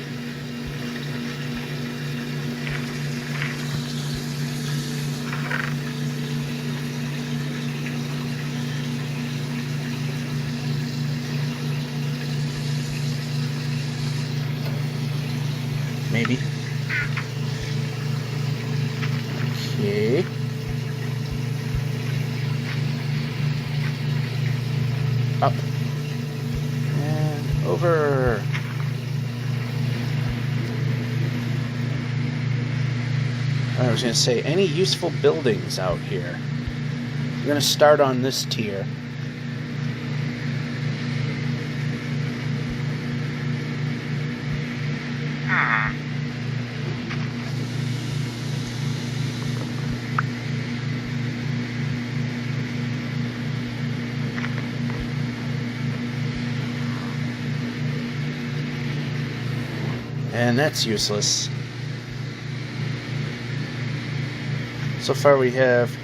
Okay. Up. And over. I was going to say, any useful buildings out here? We're going to start on this tier. And that's useless. So far we have...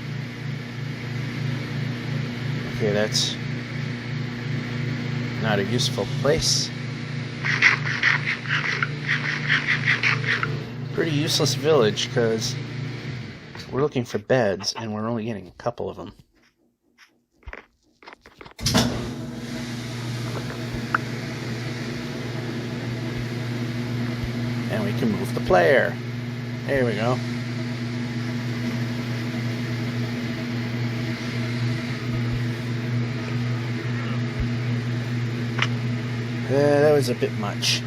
Okay, that's not a useful place. Pretty useless village, because we're looking for beds, and we're only getting a couple of them. And we can move the player. There we go. That was a bit much.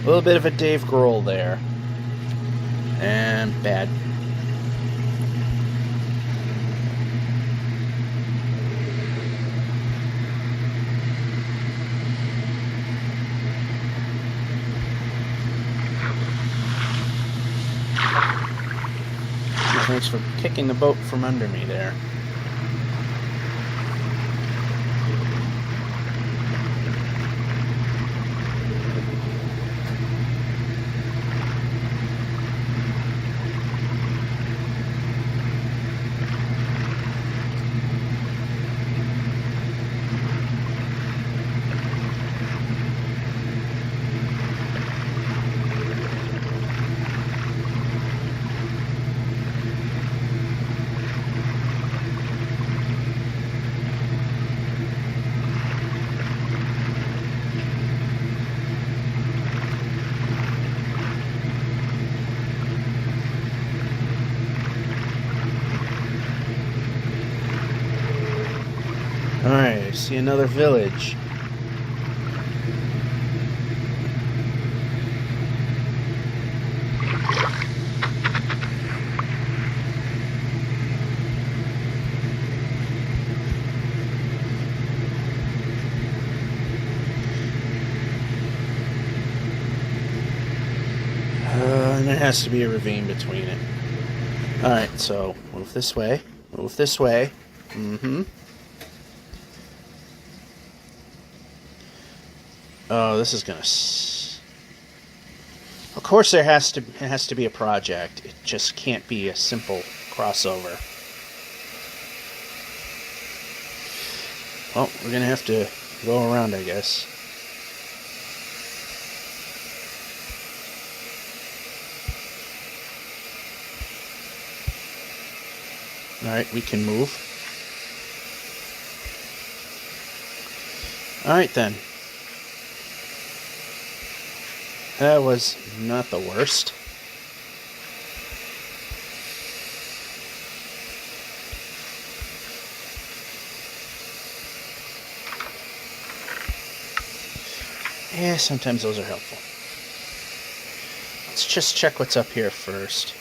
A little bit of a Dave Grohl there. And bad. Thanks for kicking the boat from under me there. Alright, I see another village. And there has to be a ravine between it. Alright, so move this way. Move this way. Oh, this is gonna... Of course it has to be a project. It just can't be a simple crossover. Well, we're gonna have to go around, I guess. Alright, we can move. Alright then. That was not the worst. Yeah, sometimes those are helpful. Let's just check what's up here first.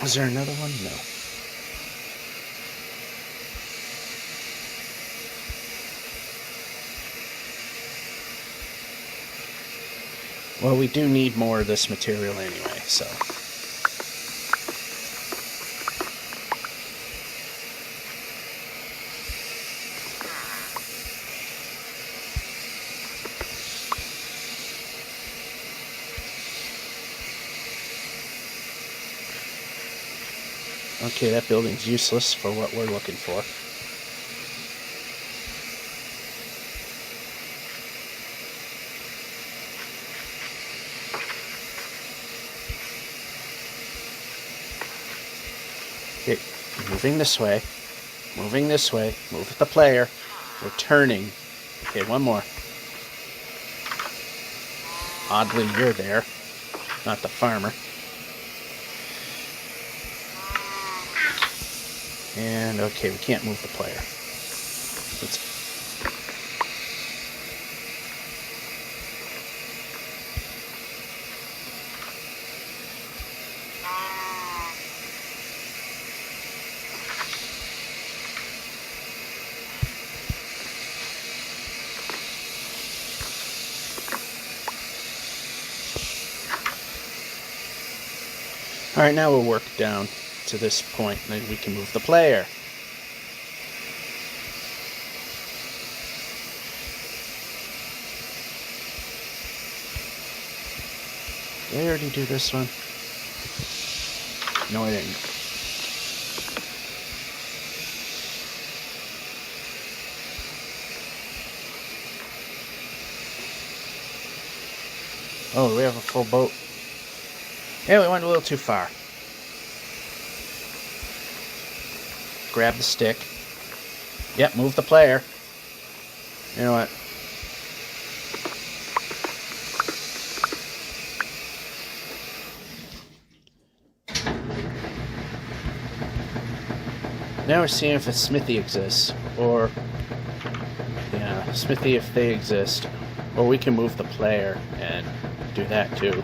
Was there another one? No. Well, we do need more of this material anyway, so... Okay, that building's useless for what we're looking for. Moving this way. Moving this way. Move the player. We're turning. Okay, one more. Oddly, you're there, not the farmer. And okay, we can't move the player. Alright, now we'll work down to this point, and then we can move the player. Did I already do this one? No, I didn't. Oh, we have a full boat. Yeah, we went a little too far. Grab the stick. Yep, move the player. You know what? Now we're seeing if a smithy exists, or yeah, smithy if they exist, or we can move the player and do that too.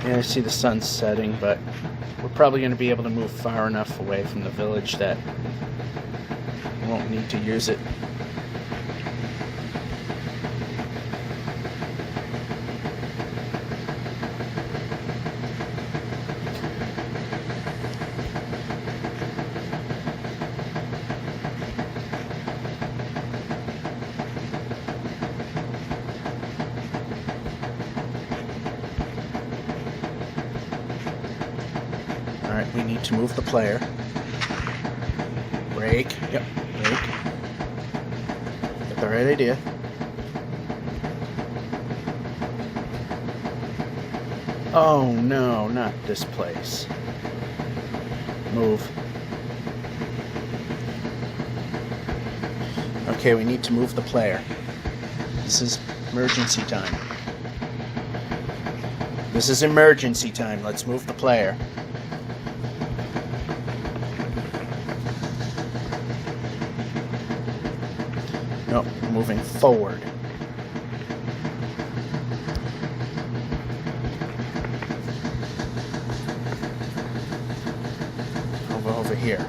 Yeah, I see the sun setting, but we're probably going to be able to move far enough away from the village that we won't need to use it. Alright, we need to move the player. Break. Yep, break. Got the right idea. Oh no, not this place. Move. Okay, we need to move the player. This is emergency time. This is emergency time. Let's move the player. Nope, we're moving forward. Over here.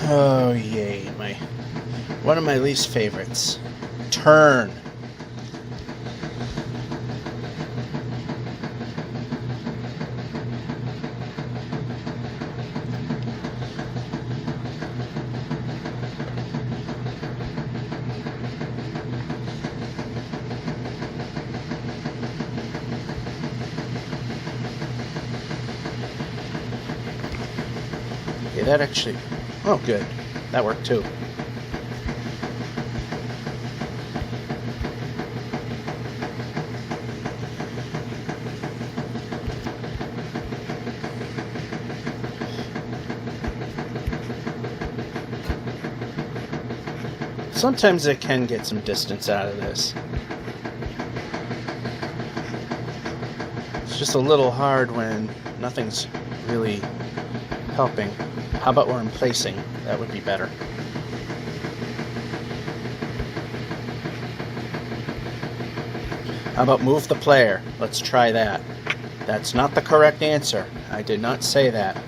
Oh yay, one of my least favorites. Turn. Yeah, that actually... Oh, good. That worked too. Sometimes I can get some distance out of this. It's just a little hard when nothing's really helping. How about where I'm placing? That would be better. How about move the player? Let's try that. That's not the correct answer. I did not say that.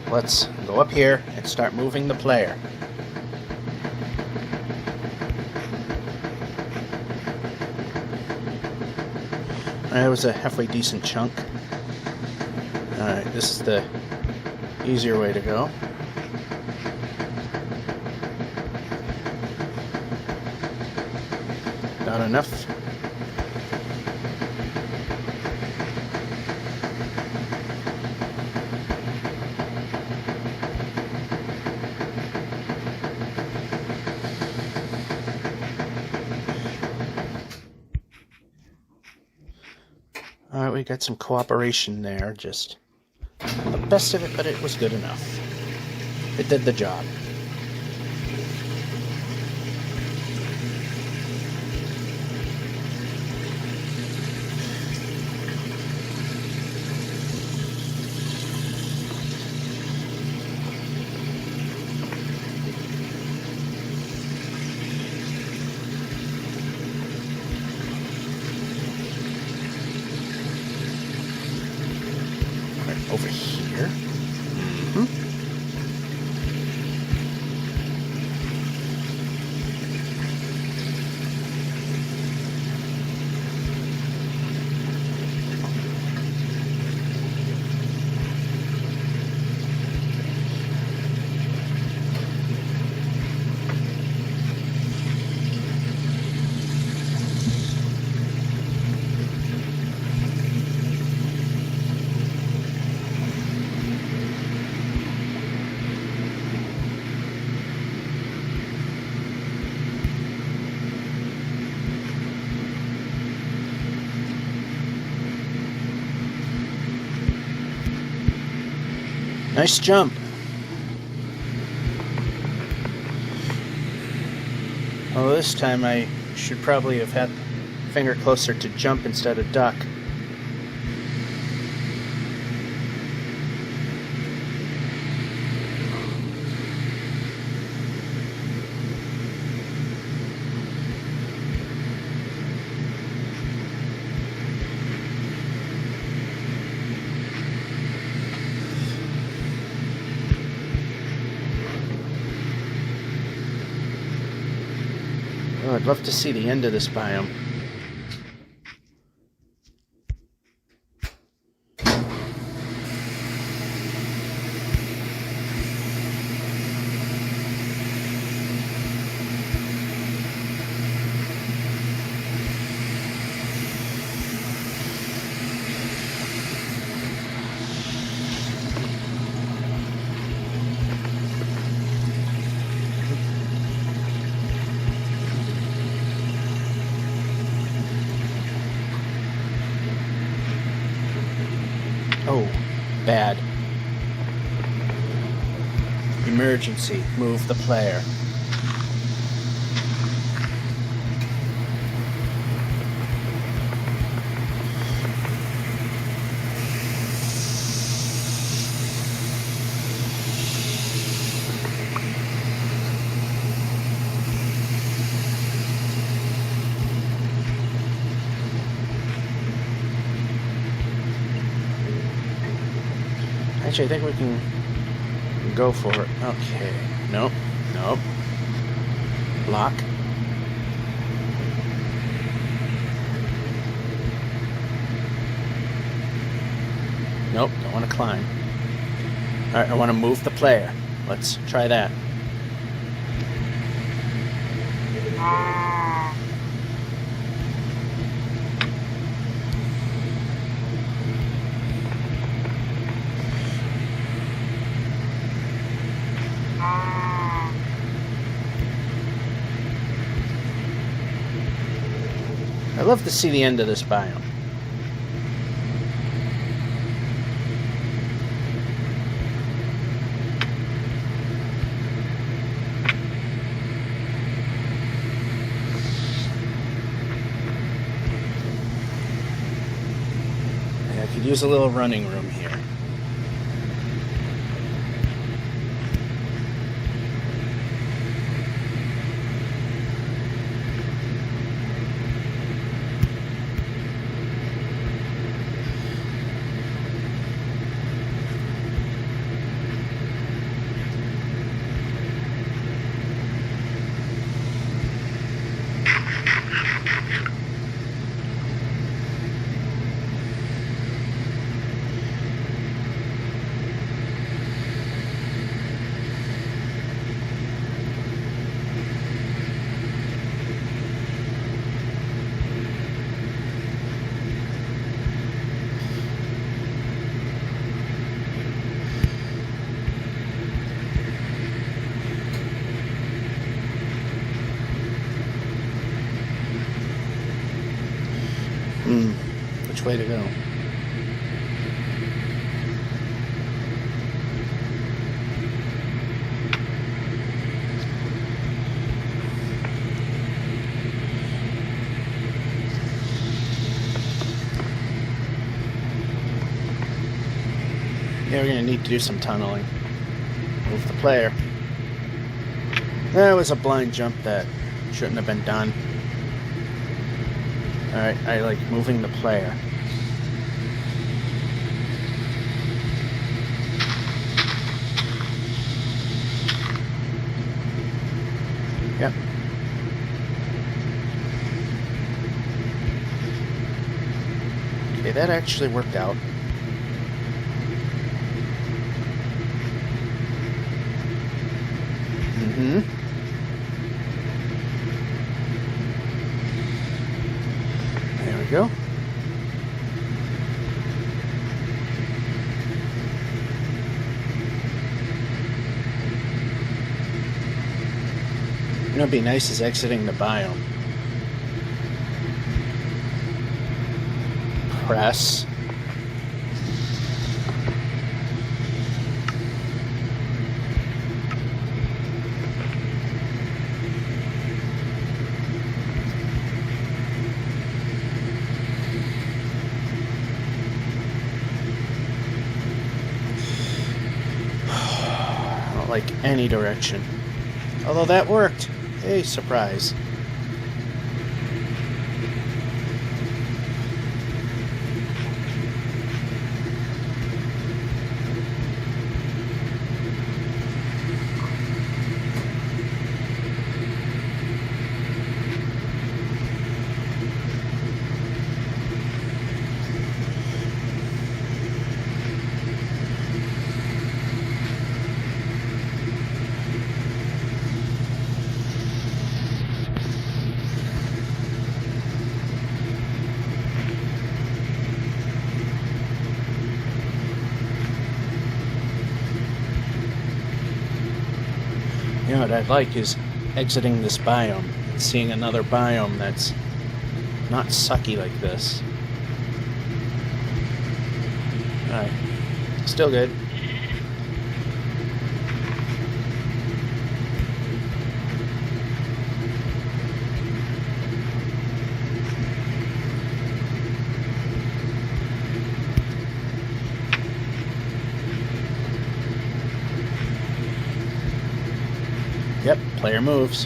Let's go up here and start moving the player. That was a halfway decent chunk. Alright, this is the easier way to go. Not enough. Alright, we got some cooperation there, just the best of it, but it was good enough. It did the job. Over here. Nice jump. Well, this time I should probably have had finger closer to jump instead of duck. Oh, I'd love to see the end of this biome. Oh, bad. Emergency. Move the player. Actually, I think we can go for it. Okay. Nope. Nope. Block. Nope. Don't want to climb. Alright, I want to move the player. Let's try that. I'd love to see the end of this biome. I could use a little running room here. Which way to go? Yeah, we're going to need to do some tunneling. Move the player. That was a blind jump that shouldn't have been done. Alright, I like moving the player. Yep. Okay, that actually worked out. There we go. You know, what'd be nice is exiting the biome. Press. Like any direction. Although that worked. Hey, surprise. You know what I'd like is exiting this biome and seeing another biome that's not sucky like this. Alright. Still good. Yep, player moves.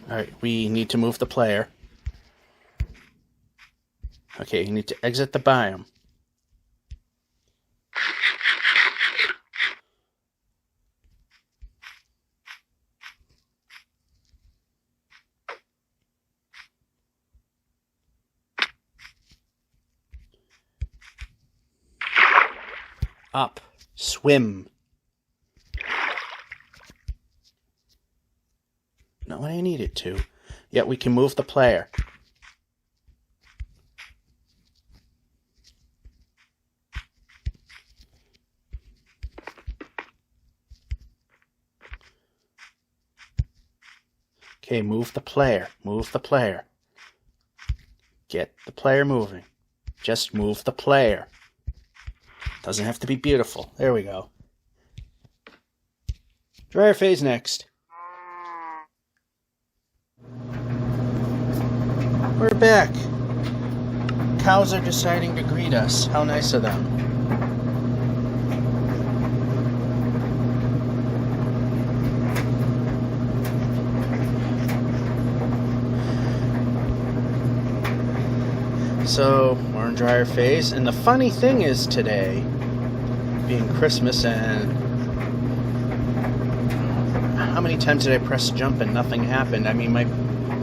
Alright, we need to move the player. Okay, you need to exit the biome. Up. Swim. Not what I need it to. Yet we can move the player. Okay, move the player. Move the player. Get the player moving. Just move the player. Doesn't have to be beautiful. There we go. Dryer phase next. We're back. Cows are deciding to greet us. How nice of them. So, we're in dryer phase, and the funny thing is today, being Christmas, and how many times did I press jump and nothing happened? I mean, my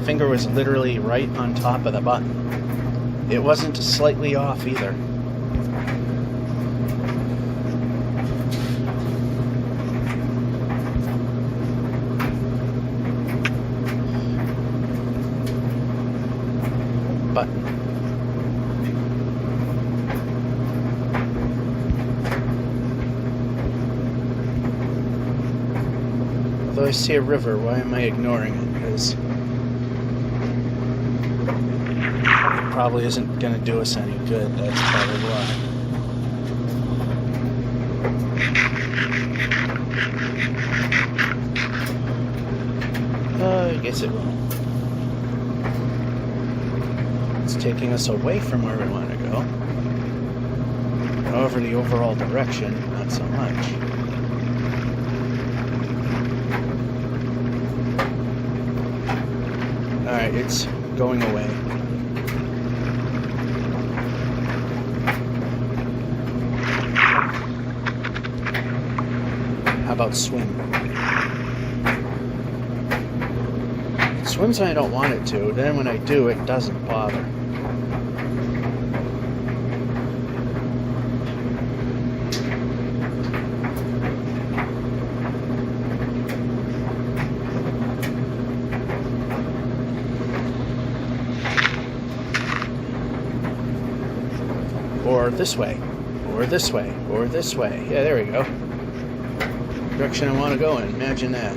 finger was literally right on top of the button. It wasn't slightly off either. Button. Although I see a river, why am I ignoring it? Because it probably isn't going to do us any good. That's probably why. I guess it will. It's taking us away from where we want to go. However, the overall direction, not so much. Alright, it's going away. How about swim? It swims when I don't want it to, then when I do, it doesn't bother. Or this way, or this way, or this way. Yeah, there we go. Direction I want to go in. Imagine that.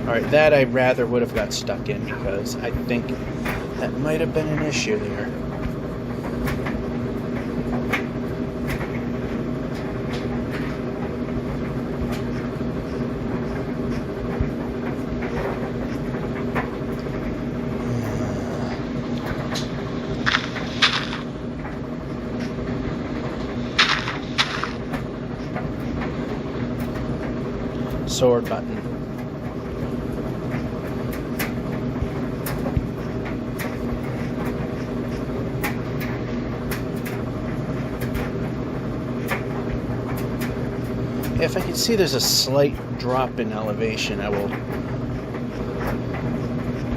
Alright, that I rather would have got stuck in because I think that might have been an issue there. Sword button. If I can see there's a slight drop in elevation, I will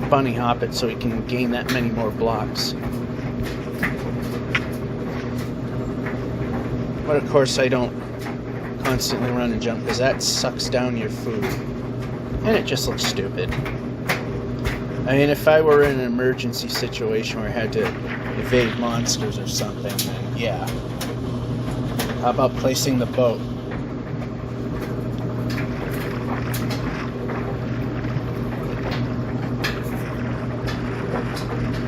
bunny hop it so we can gain that many more blocks. But of course I don't constantly run and jump because that sucks down your food and it just looks stupid. I mean, if I were in an emergency situation where I had to evade monsters or something, then yeah. How about placing the boat?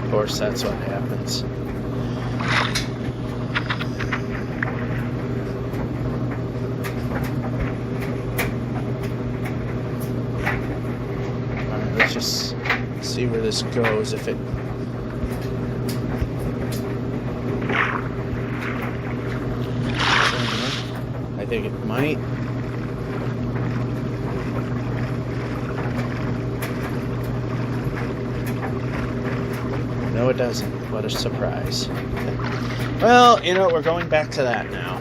Of course, that's what happens. Just see where this goes. If it I think it might. No, it doesn't. What a surprise. Well, you know, we're going back to that now.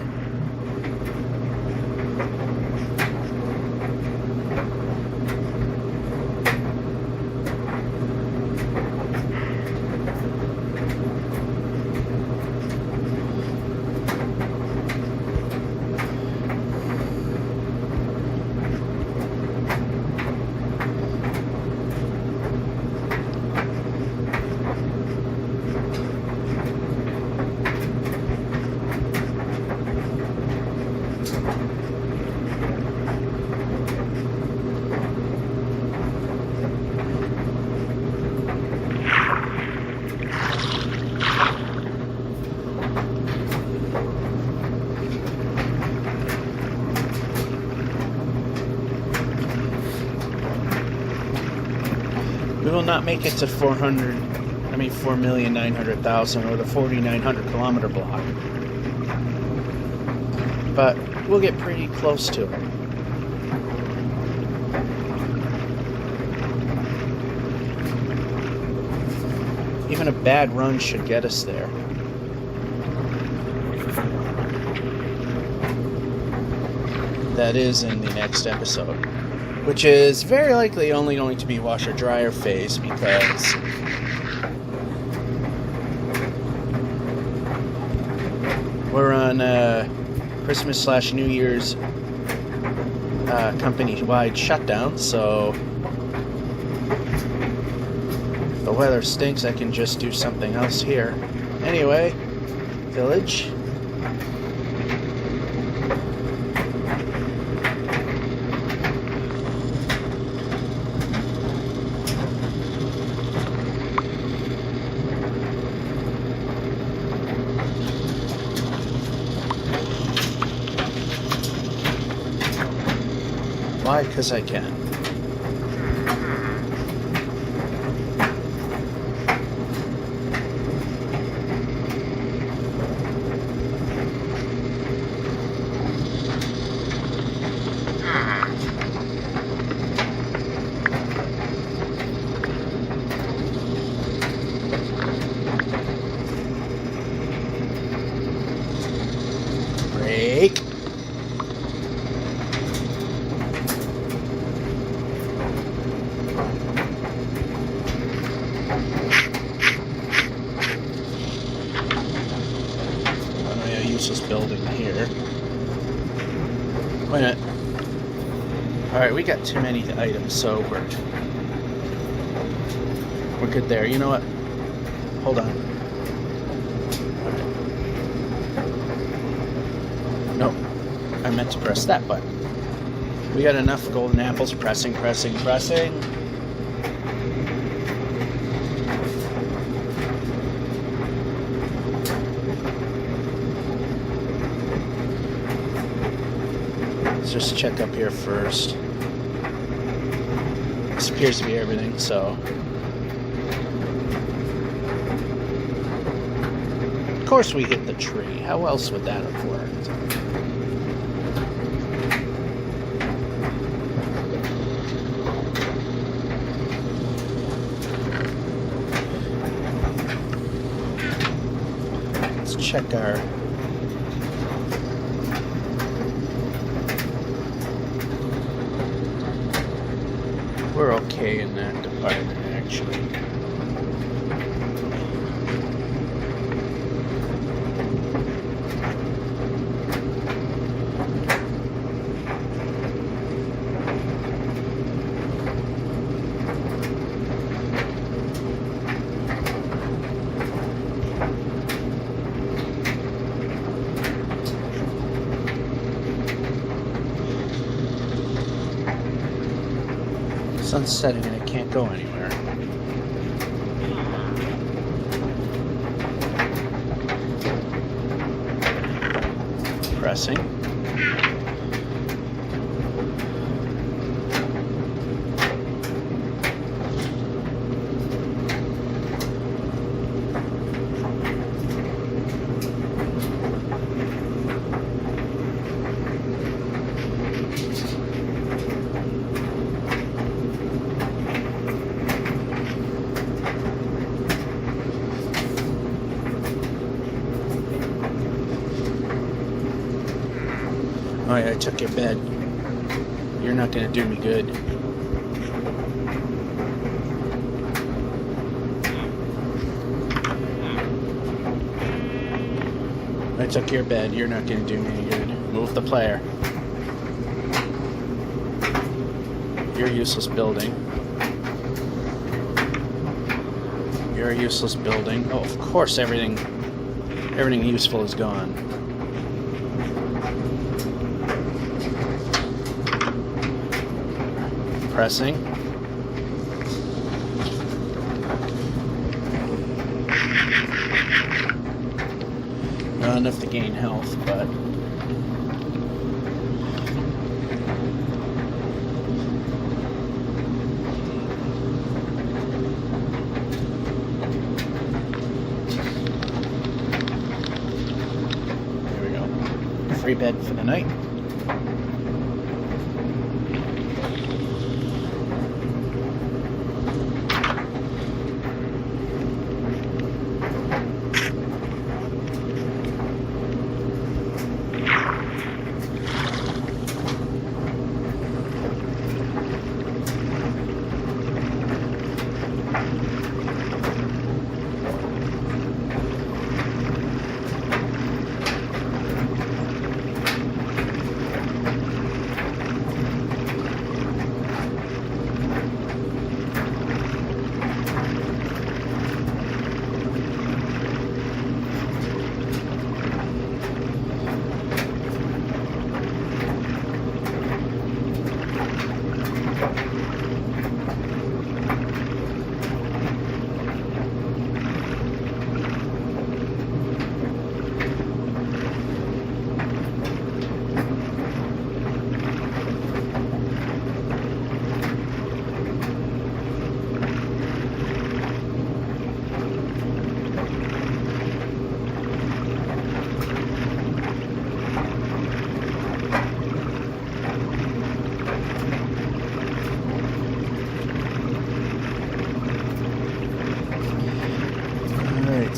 We will not make it to 4,900,000 or the 4,900 kilometer block. But we'll get pretty close to it. Even a bad run should get us there. That is in the next episode. Which is very likely only going to be washer-dryer phase because we're on Christmas/New Year's company-wide shutdown, so if the weather stinks, I can just do something else here. Anyway, village. Why? Because I can. Brake. Useless building here. Wait a minute. Alright, we got too many items, so we're good there. You know what? Hold on. No, I meant to press that button. We got enough golden apples. Pressing. Let's just check up here first. This appears to be everything, so. Of course we hit the tree. How else would that have worked? Let's check our... We're okay in that department, actually. Sun's setting and it can't go anywhere. Pressing. Oh yeah, I took your bed. You're not gonna do me good. I took your bed. You're not gonna do me any good. Move the player. You're a useless building. You're a useless building. Oh, of course, everything useful is gone. Pressing. Not enough to gain health, but there we go. Free bed for the night.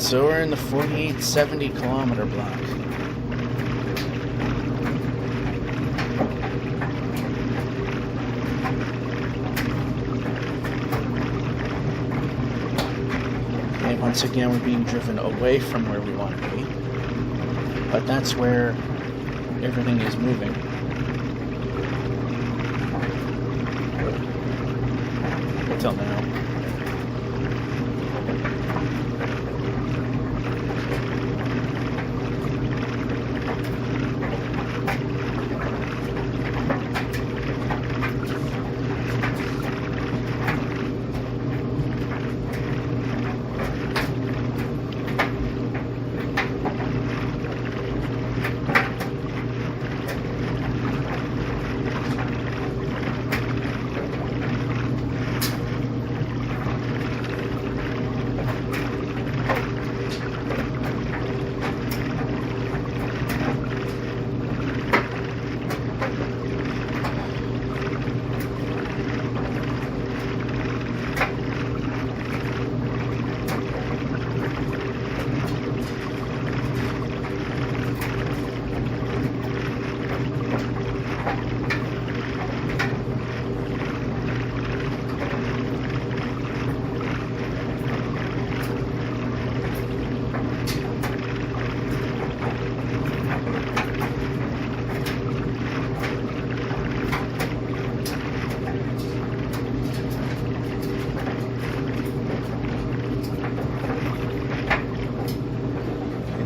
So we're in the 4870 kilometer block. And once again, we're being driven away from where we want to be. But that's where everything is moving. Until now.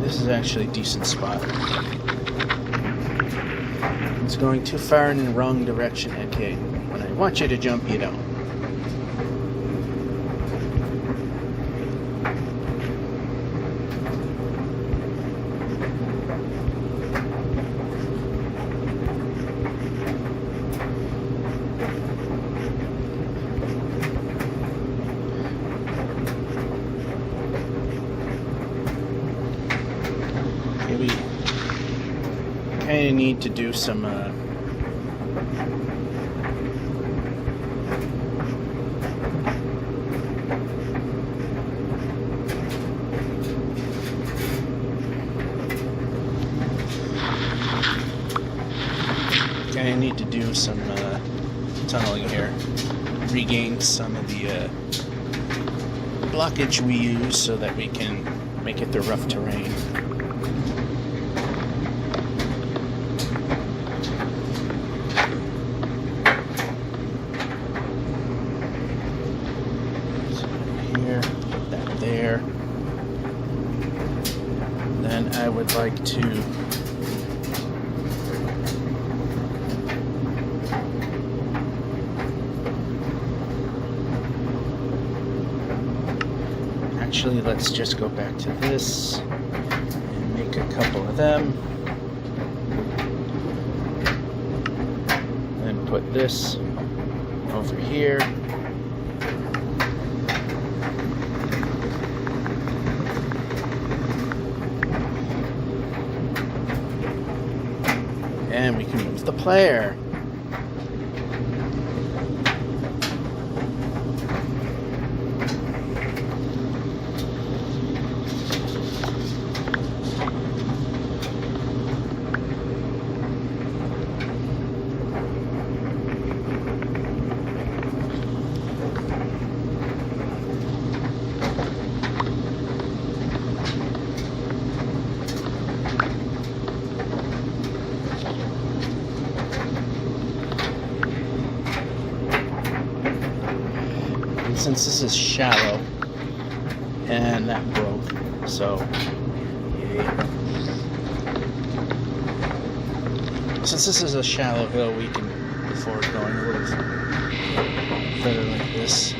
This is actually a decent spot. It's going too far in the wrong direction, okay. When I want you to jump, you don't. We kind of need to do some tunneling here, regain some of the blockage we use so that we can make it through rough terrain. There. Then I would like to actually, let's just go back to this and make a couple of them. Then put this over here. And we can move the player. Since this is shallow, and that broke, so since this is a shallow hill, we can move forward going a little further like this.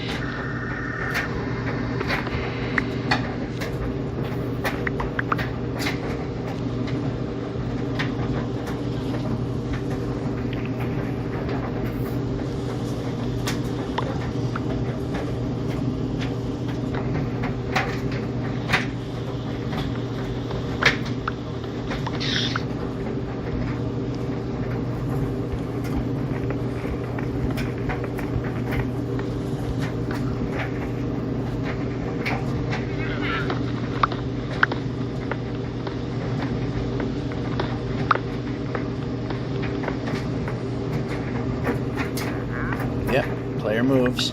Player moves.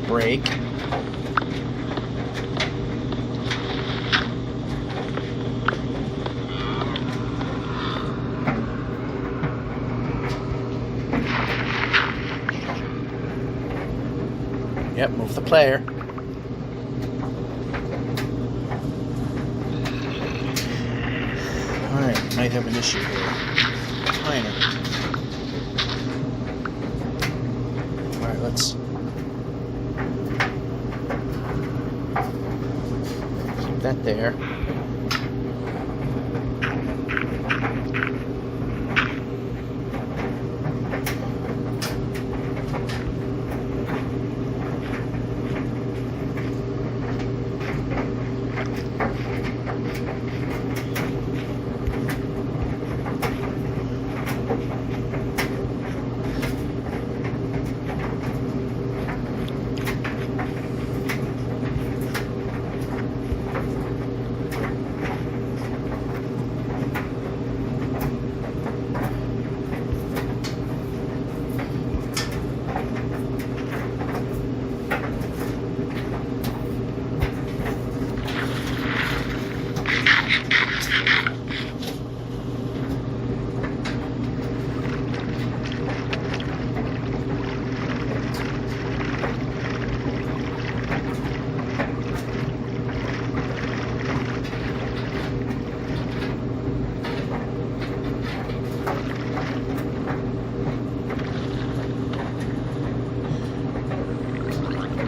Break. Yep, move the player. Alright, might have an issue here. Minor. Alright, let's keep that there.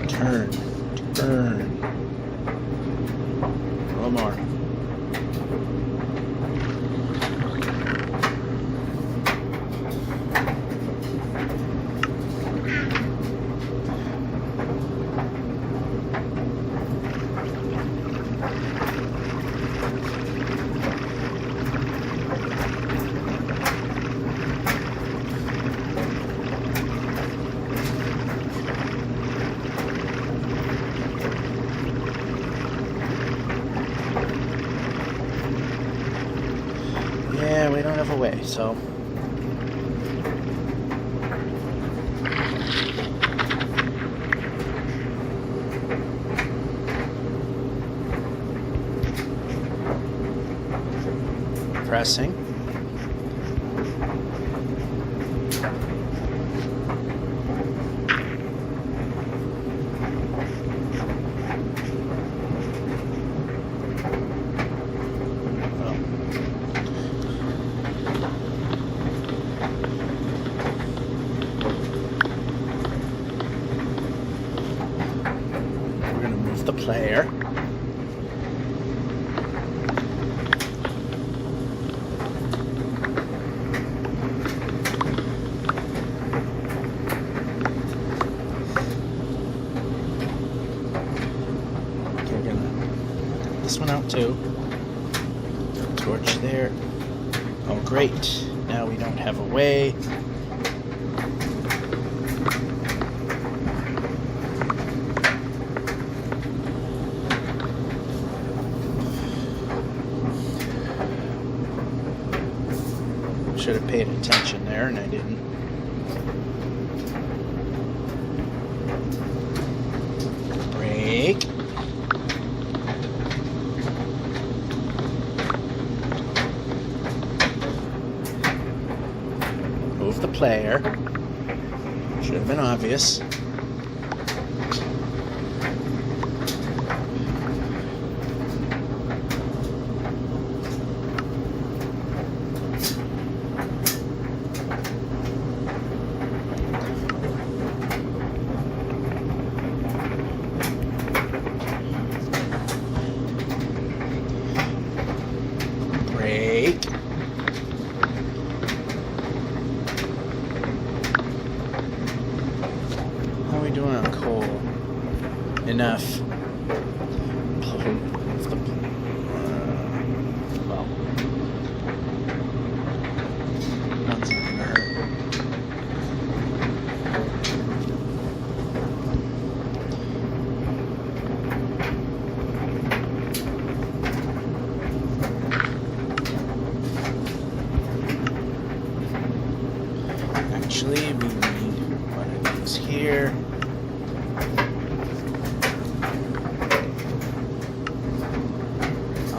Turn. Turn. A little more. Yeah, we don't have a way, so pressing. The player. Okay, we're gonna take this one out too. Torch there. Oh great. Now we don't have a way. Should have paid attention there, and I didn't. Break. Move the player. Should have been obvious.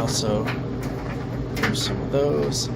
also use some of those.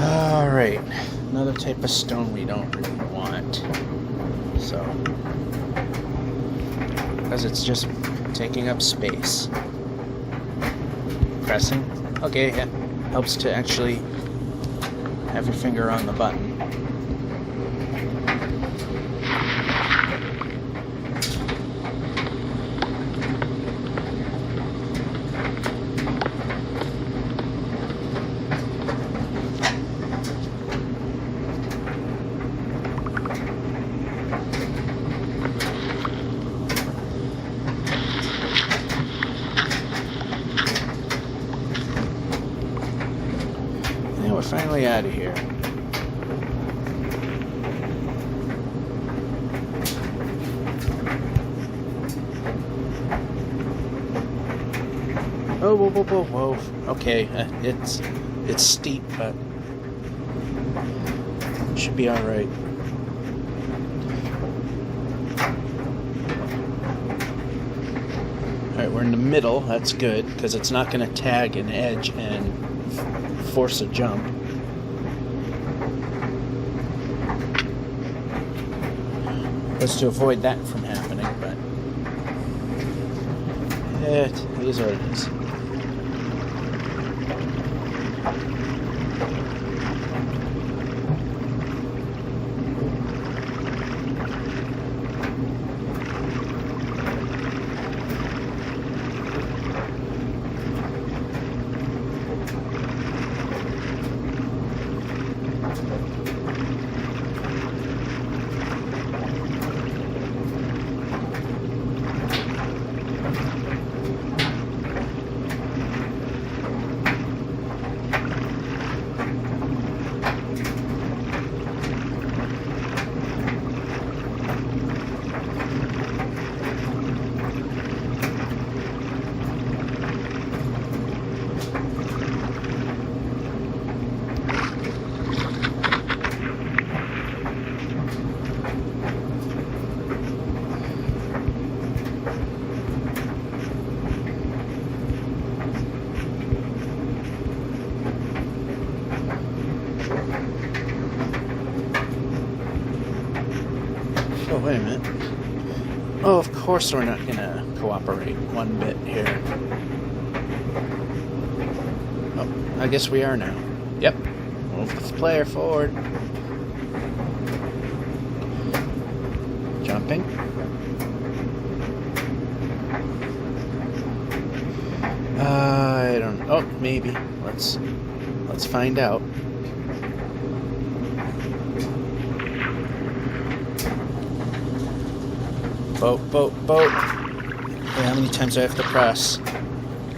Alright, another type of stone we don't really want. So, because it's just taking up space. Pressing, okay, yeah, helps to actually have your finger on the button. We're finally out of here. Oh, whoa, whoa, whoa, whoa. Okay, it's steep, but should be all right. All right, we're in the middle. That's good because it's not going to tag an edge and force a jump. Just to avoid that from happening, but it is what it is. Oh, wait a minute. Oh, of course we're not gonna cooperate one bit here. Oh, I guess we are now. Yep. Move the player forward. Jumping. I don't know. Oh, maybe. Let's find out. Boat, boat, boat. Okay, how many times do I have to press?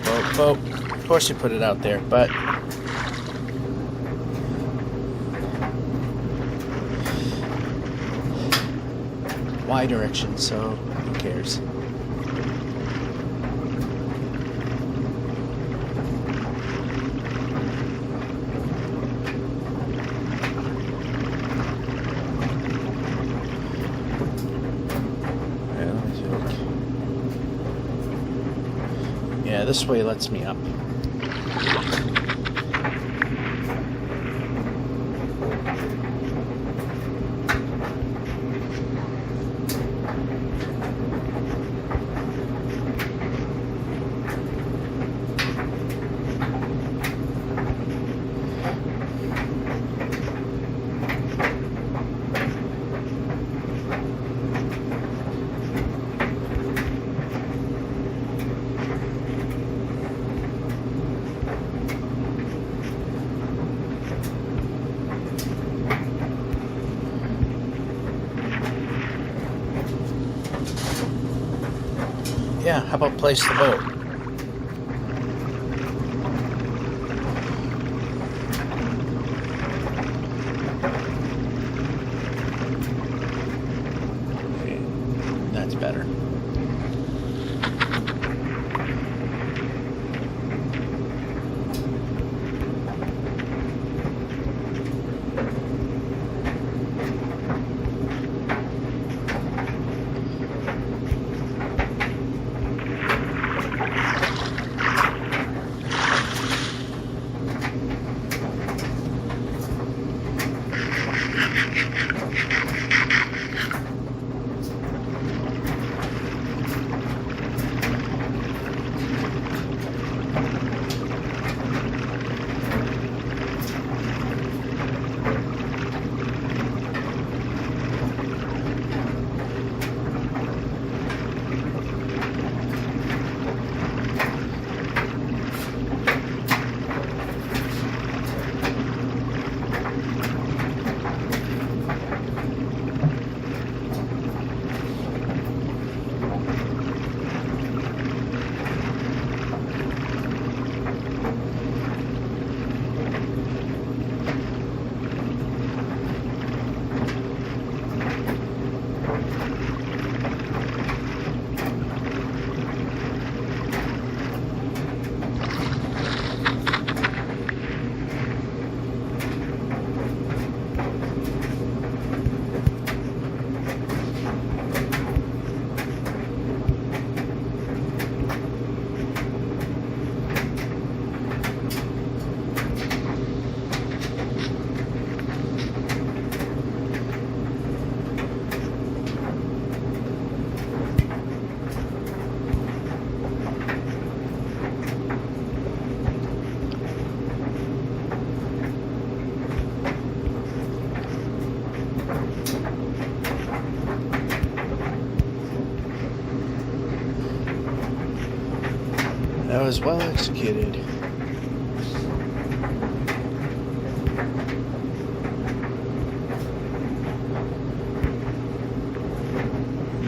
Boat, boat. Of course you put it out there, but Y direction, so who cares? this way lets me up. Yeah, how about place the boat? Okay, that's better. That was well executed.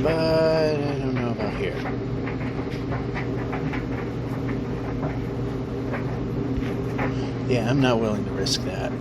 But I don't know about here. Yeah, I'm not willing to risk that.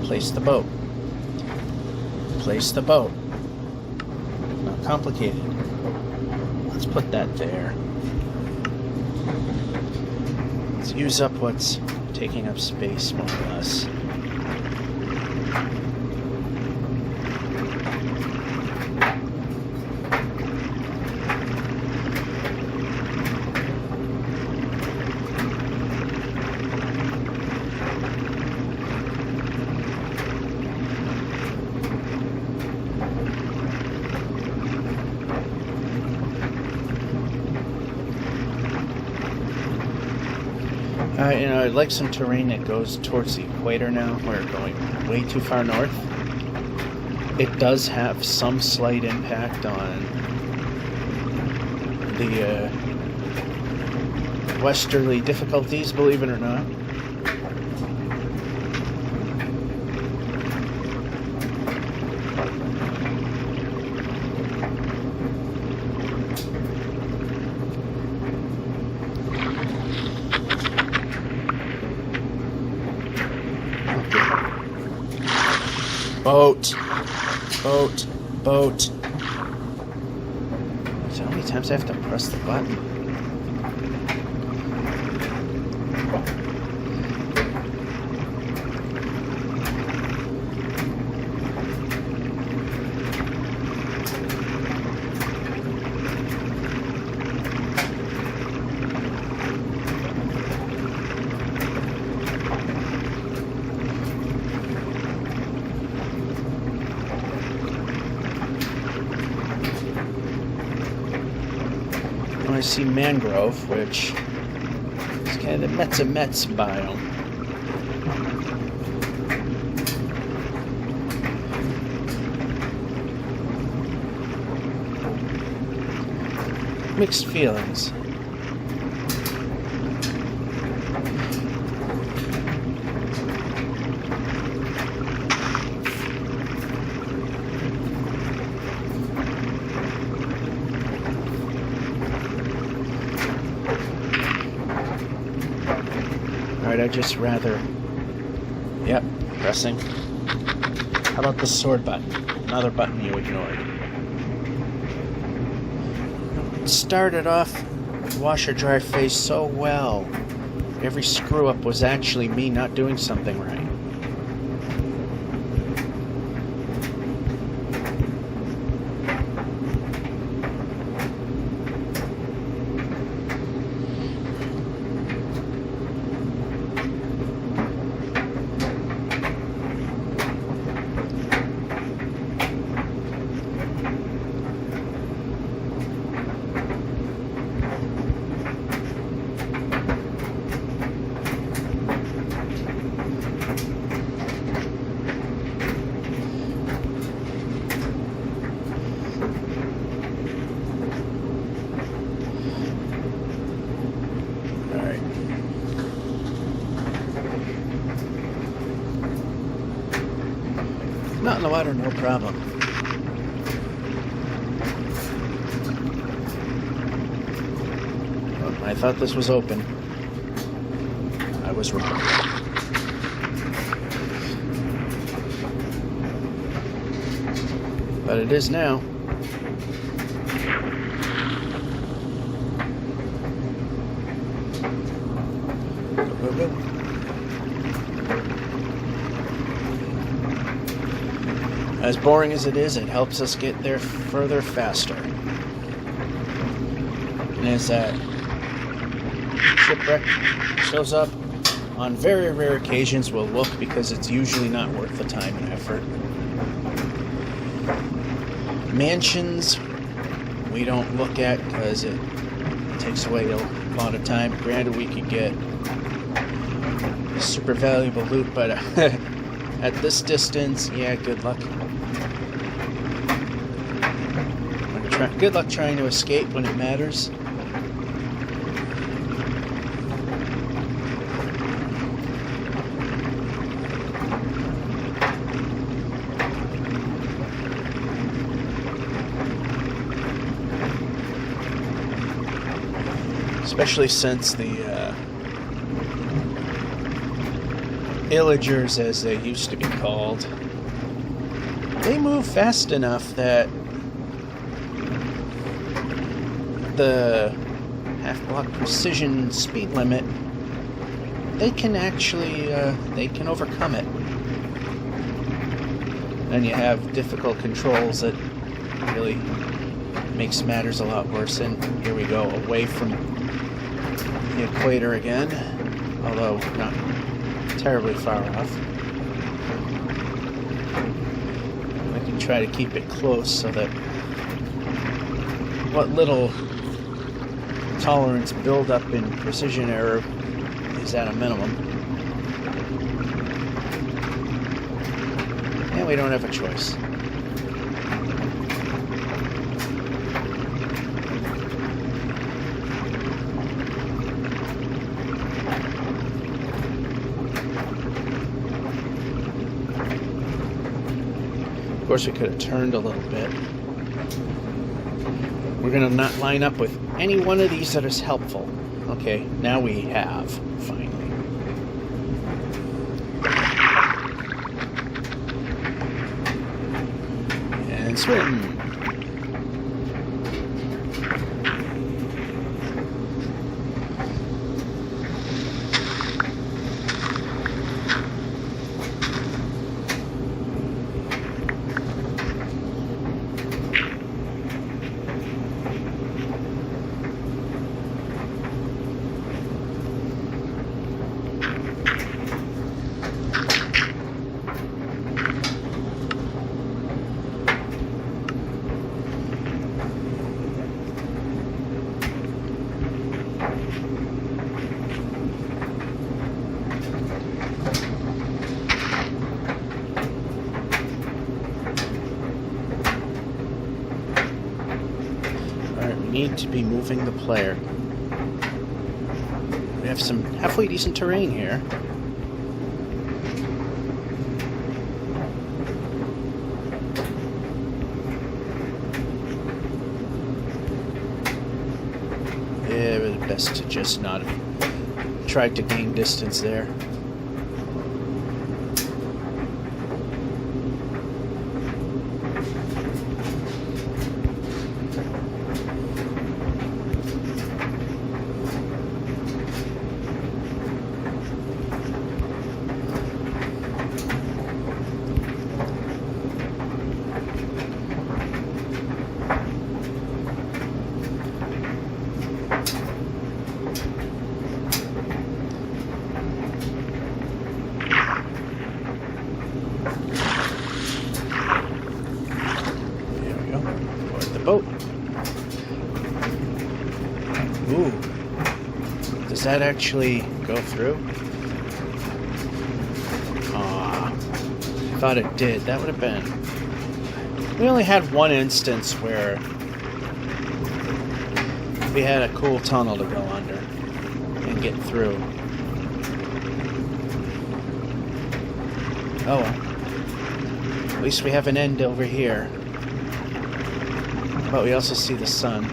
Place the boat. Place the boat. Not complicated. Let's put that there. Let's use up what's taking up space, more or less. I'd like some terrain that goes towards the equator now. We're going way too far north. It does have some slight impact on the westerly difficulties, believe it or not. Boat. Boat. Boat. So how many times I have to press the button? I see mangrove, which is kind of the Metz biome. Mixed feelings. I'd just rather... Yep, pressing. How about the sword button? Another button you ignored. It started off washer dryer phase so well. Every screw up was actually me not doing something right. Not in the water, no problem. Well, I thought this was open. I was wrong. But it is now. Go, go, go. As boring as it is, it helps us get there further faster. And as that shipwreck shows up, on very rare occasions we'll look because it's usually not worth the time and effort. Mansions we don't look at because it takes away a lot of time. Granted, we could get super valuable loot, but at this distance, yeah, good luck. Good luck trying to escape when it matters. Especially since the illagers, as they used to be called, they move fast enough that the half-block precision speed limit, they can actually, they can overcome it. Then you have difficult controls that really makes matters a lot worse. And here we go, away from the equator again, although not terribly far off. I can try to keep it close so that what little tolerance build-up in precision error is at a minimum. And we don't have a choice. Of course, we could have turned a little bit. We're going to not line up with any one of these that is helpful. Okay, now we have, finally. And swim. Need to be moving the player. We have some halfway decent terrain here. Yeah, it would be best to just not have tried to gain distance there. Boat. Ooh. Does that actually go through? Aw. I thought it did. That would have been... We only had one instance where we had a cool tunnel to go under and get through. Oh well. At least we have an end over here. But we also see the sun.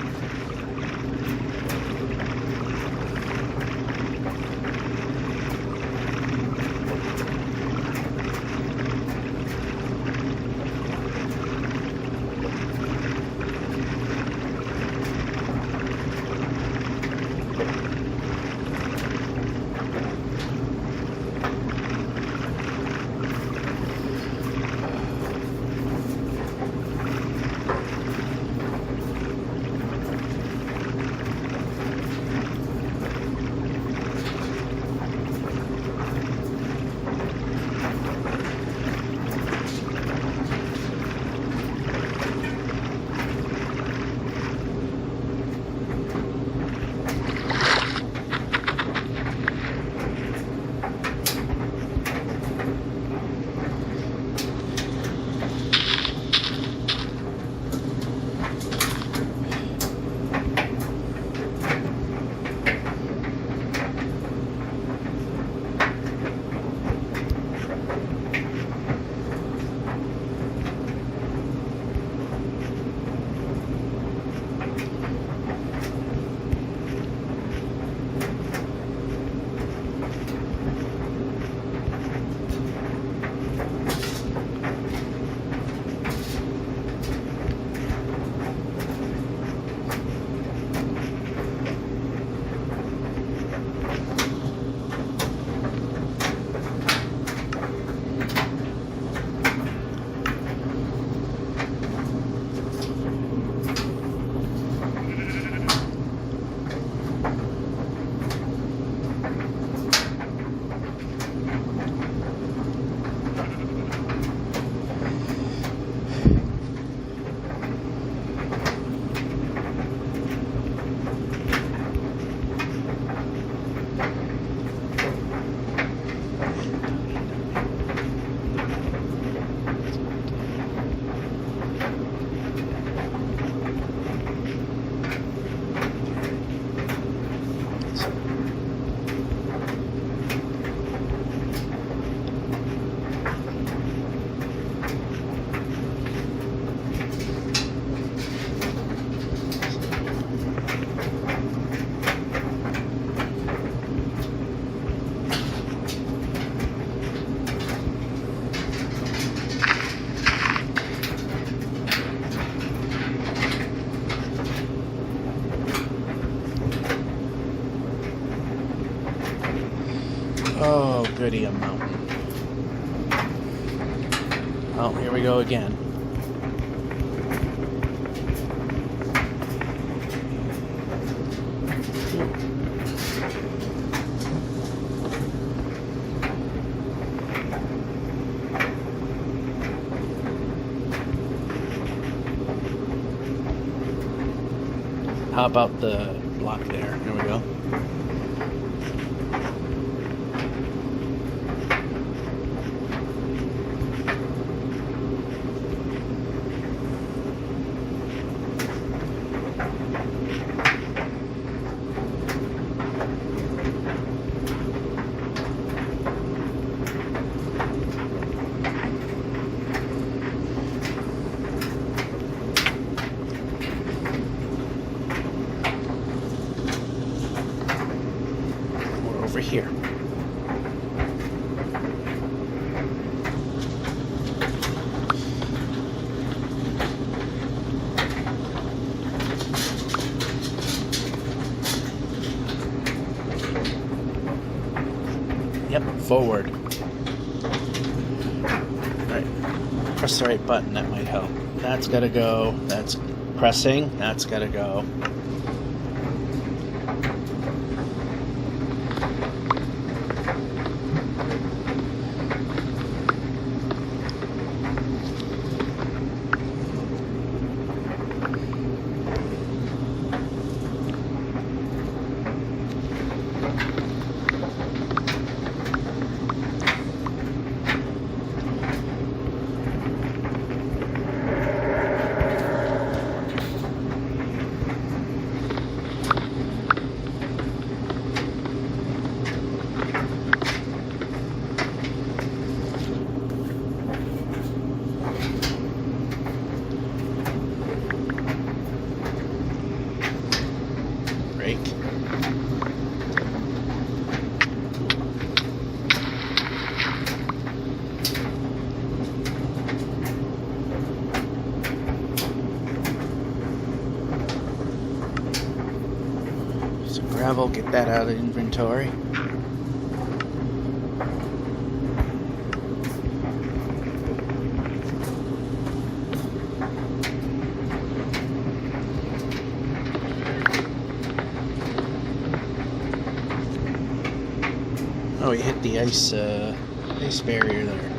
goody, a mountain. Oh, here we go again. How about the block there? Here we go. Over here. Yep, forward. Right. Press the right button, that might help. That's gotta go. That's pressing. That's gotta go. Brake. So gravel, get that out of inventory. Oh, you hit the ice barrier there.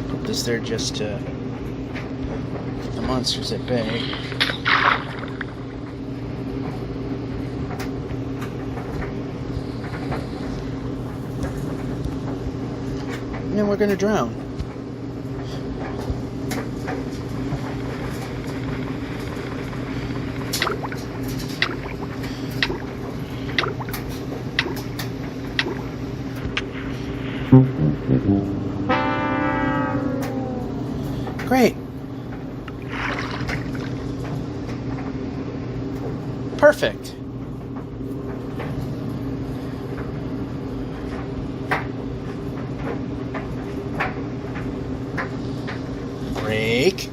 Put this there just to keep the monsters at bay. And then we're going to drown. Great. Perfect. Brake.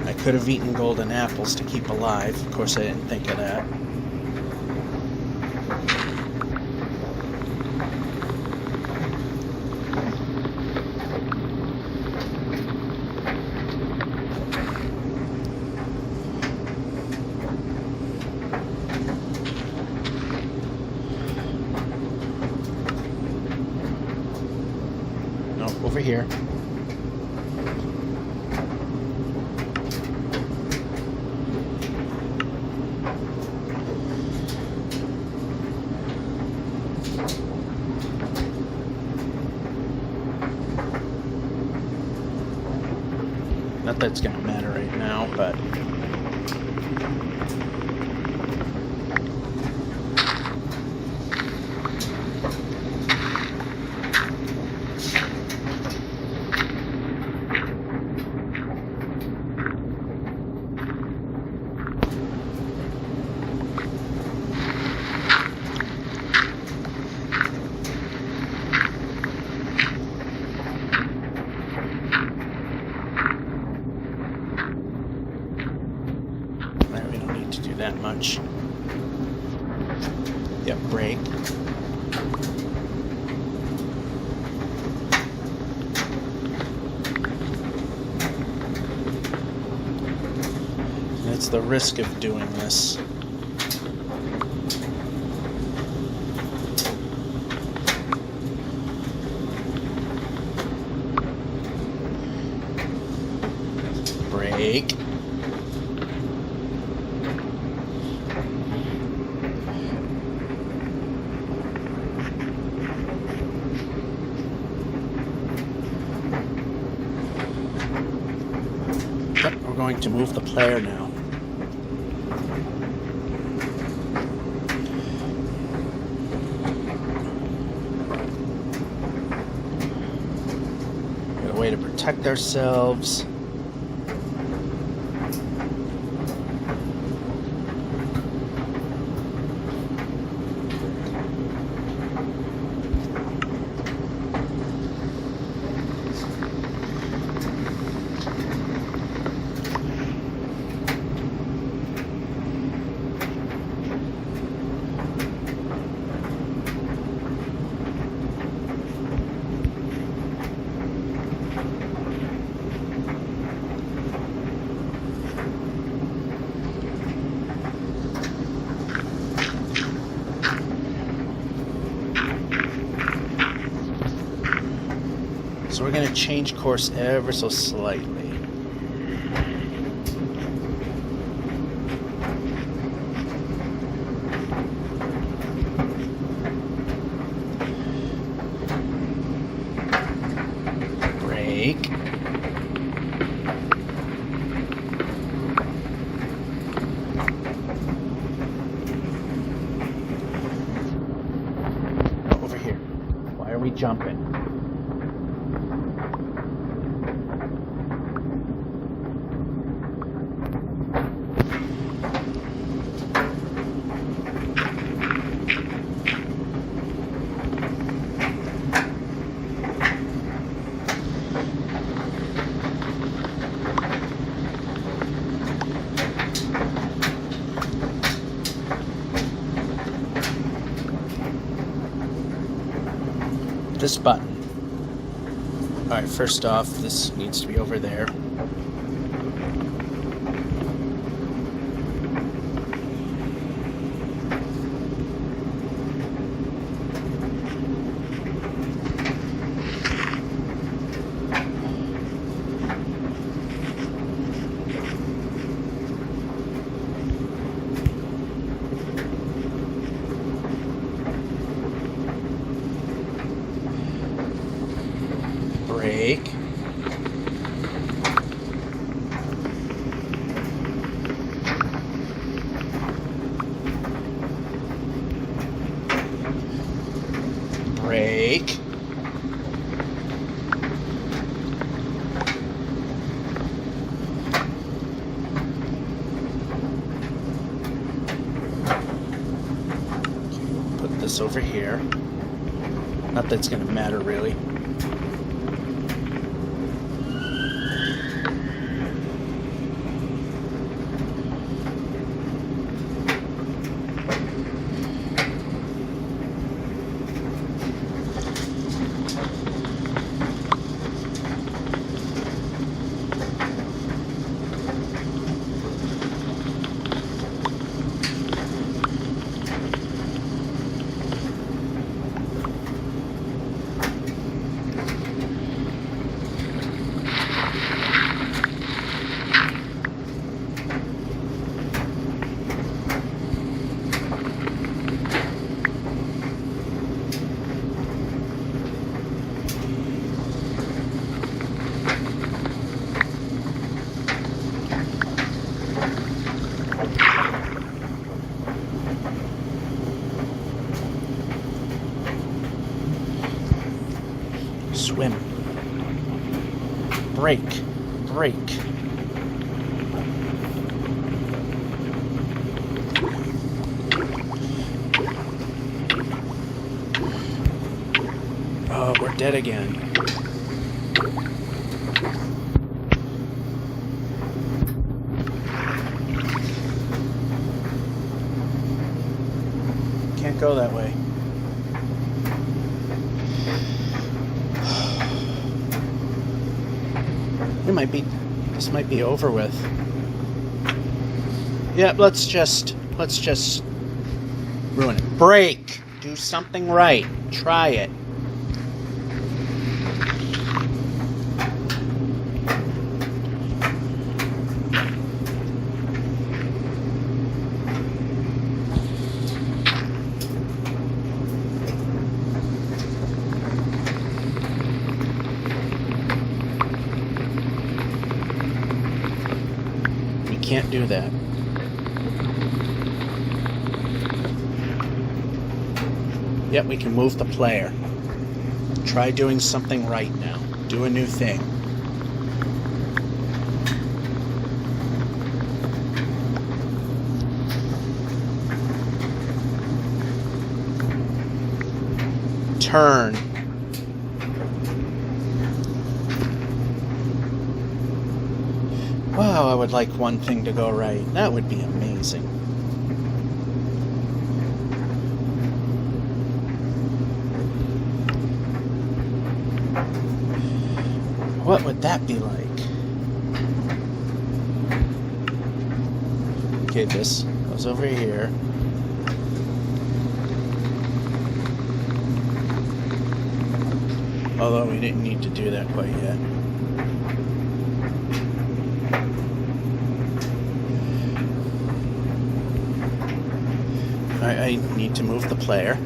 I could have eaten golden apples to keep alive. Of course, I didn't think of that. No, over here. Not that it's going to matter right now, but... Alright, we don't need to do that much. Yep, brake. That's the risk of doing this. Brake. But we're going to move the player now. Got a way to protect ourselves. So we're going to change course ever so slightly. Brake. Oh, over here. Why are we jumping? This button. Alright, first off, this needs to be over there. Brake. Brake. Put this over here. Not that it's going to matter really. Swim. Brake. Brake. Oh, we're dead again. can't go that way. This might be over with. Yeah, let's just ruin it. Break! Do something right. Try it. Can't do that. Yep, we can move the player. Try doing something right now. Do a new thing. Turn. Wow, I would like one thing to go right. That would be amazing. What would that be like? Okay, this goes over here. Although we didn't need to do that quite yet. I need to move the player.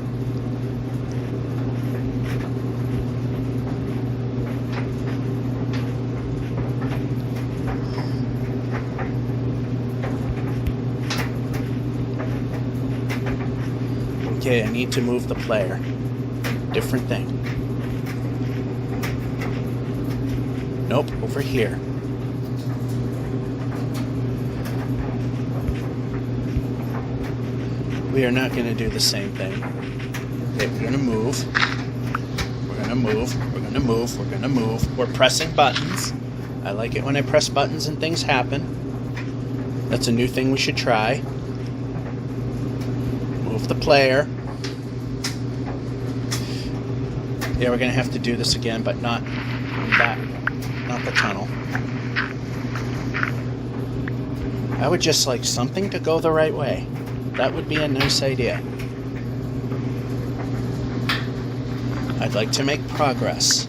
Okay, I need to move the player. Different thing. Nope, over here. We are not going to do the same thing. Okay, we're going to move. We're going to move. We're going to move. We're going to move. We're pressing buttons. I like it when I press buttons and things happen. That's a new thing we should try. Move the player. Yeah, we're going to have to do this again, but not that. Not the tunnel. I would just like something to go the right way. That would be a nice idea. I'd like to make progress.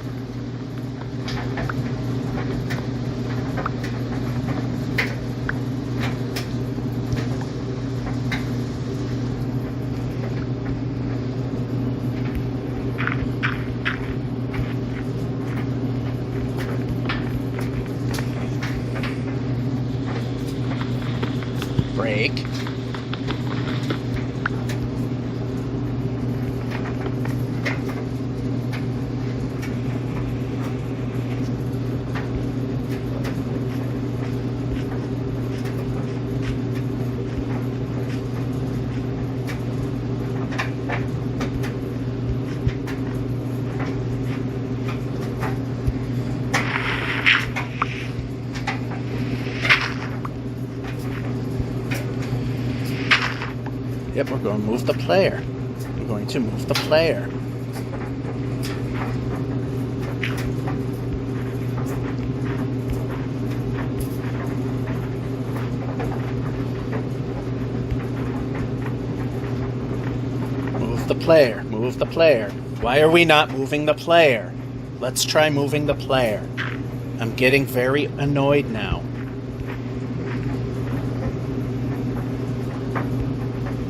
Break. Yep, we're going to move the player. We're going to move the player. Move the player. Move the player. Why are we not moving the player? Let's try moving the player. I'm getting very annoyed now.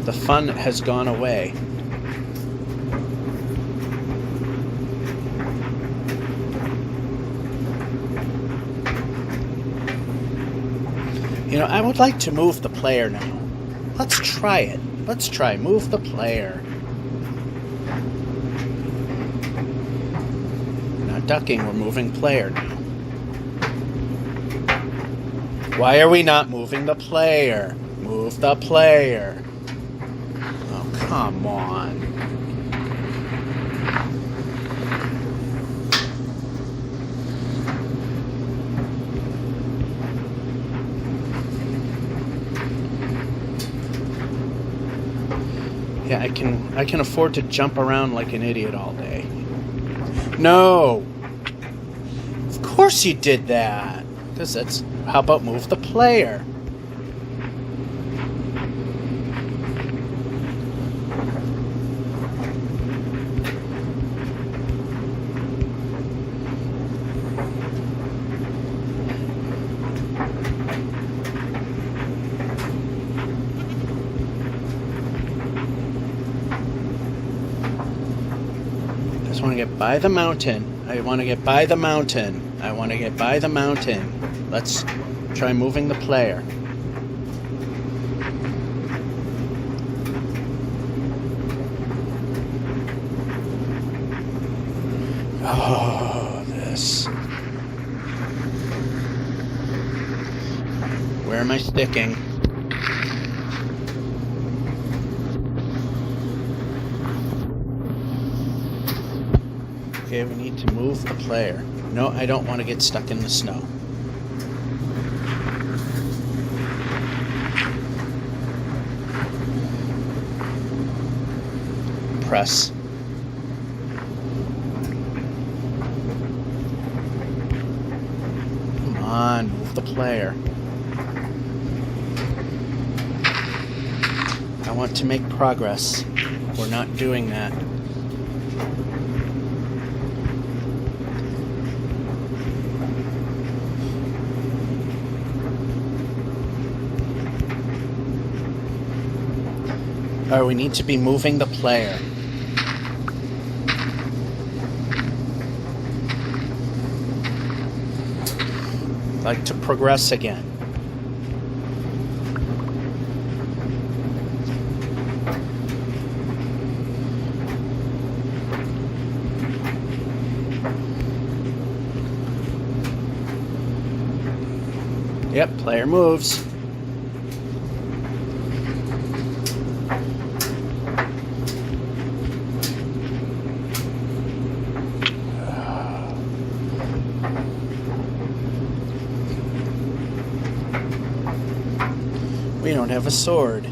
The fun has gone away. You know, I would like to move the player now. Let's try it. Let's try move the player. We're not ducking, we're moving player now. Why are we not moving the player? Move the player. Come on. Yeah, I can afford to jump around like an idiot all day. No! Of course you did that! Because that's... How about move the player? I want to get by the mountain. I want to get by the mountain. I want to get by the mountain. Let's try moving the player. Oh, this. Where am I sticking? Okay, we need to move the player. No, I don't want to get stuck in the snow. Press. Come on, move the player. I want to make progress. We're not doing that. Oh, we need to be moving the player. Like to progress again. Yep, player moves. We don't have a sword.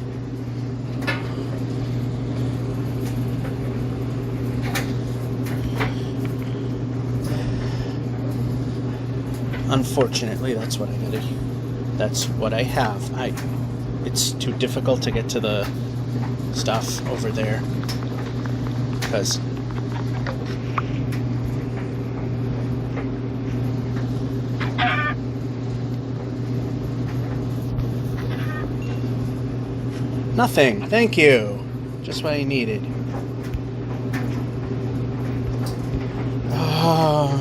Unfortunately, that's what I gotta. That's what I have. It's too difficult to get to the stuff over there because nothing. Thank you. Just what I needed. Oh.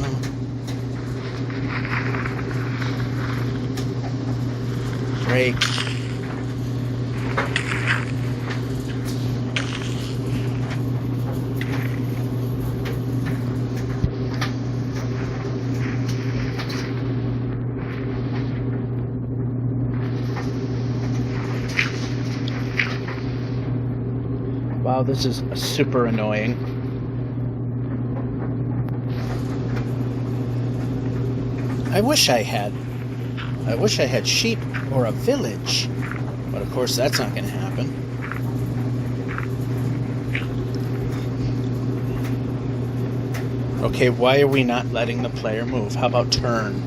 Great. Wow, this is super annoying. I wish I had sheep or a village, but of course that's not going to happen. Okay, why are we not letting the player move? How about turn?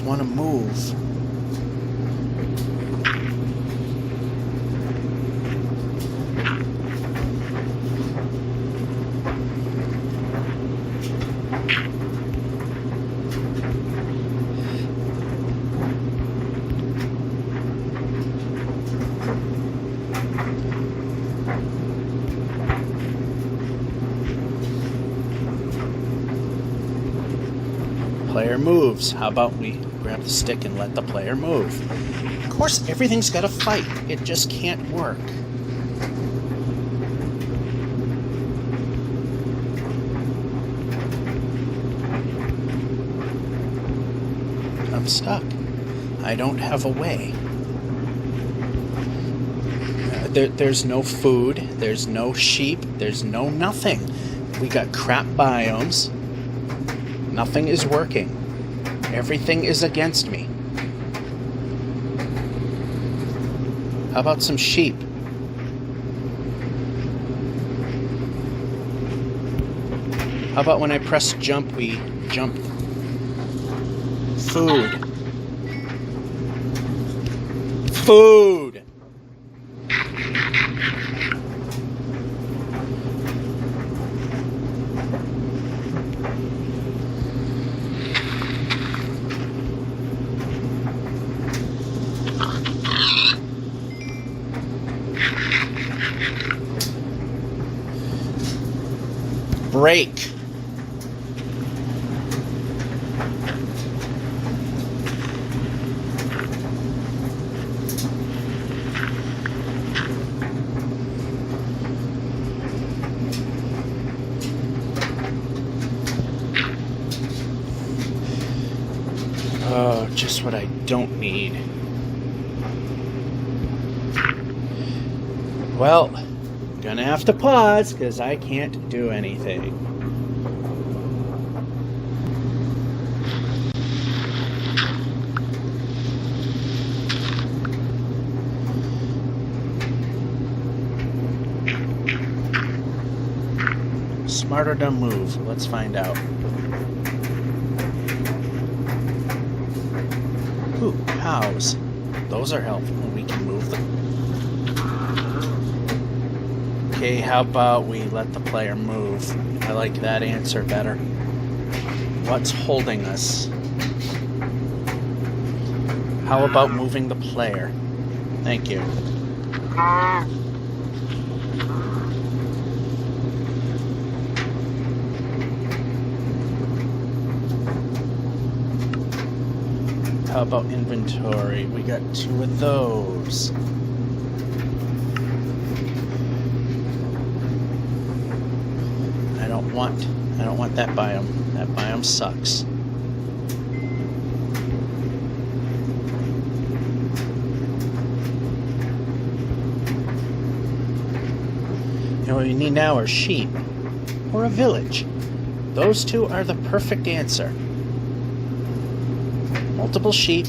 Want to move. Player moves. How about we grab the stick and let the player move? Of course, everything's got to fight. It just can't work. I'm stuck. I don't have a way. There's no food, there's no sheep, there's no nothing. We got crap biomes. Nothing is working. Everything is against me. How about some sheep? How about when I press jump, we jump? Food. Food! Break. Oh, just what I don't need. Well, gonna have to pause because I can't do anything. Smart or dumb move? Let's find out. Ooh, cows. Those are helpful. We can move them. Okay, how about we let the player move? I like that answer better. What's holding us? How about moving the player? Thank you. How about inventory? We got 2 of those. I don't want that biome. That biome sucks. And what we need now are sheep or a village. Those 2 are the perfect answer. Multiple sheep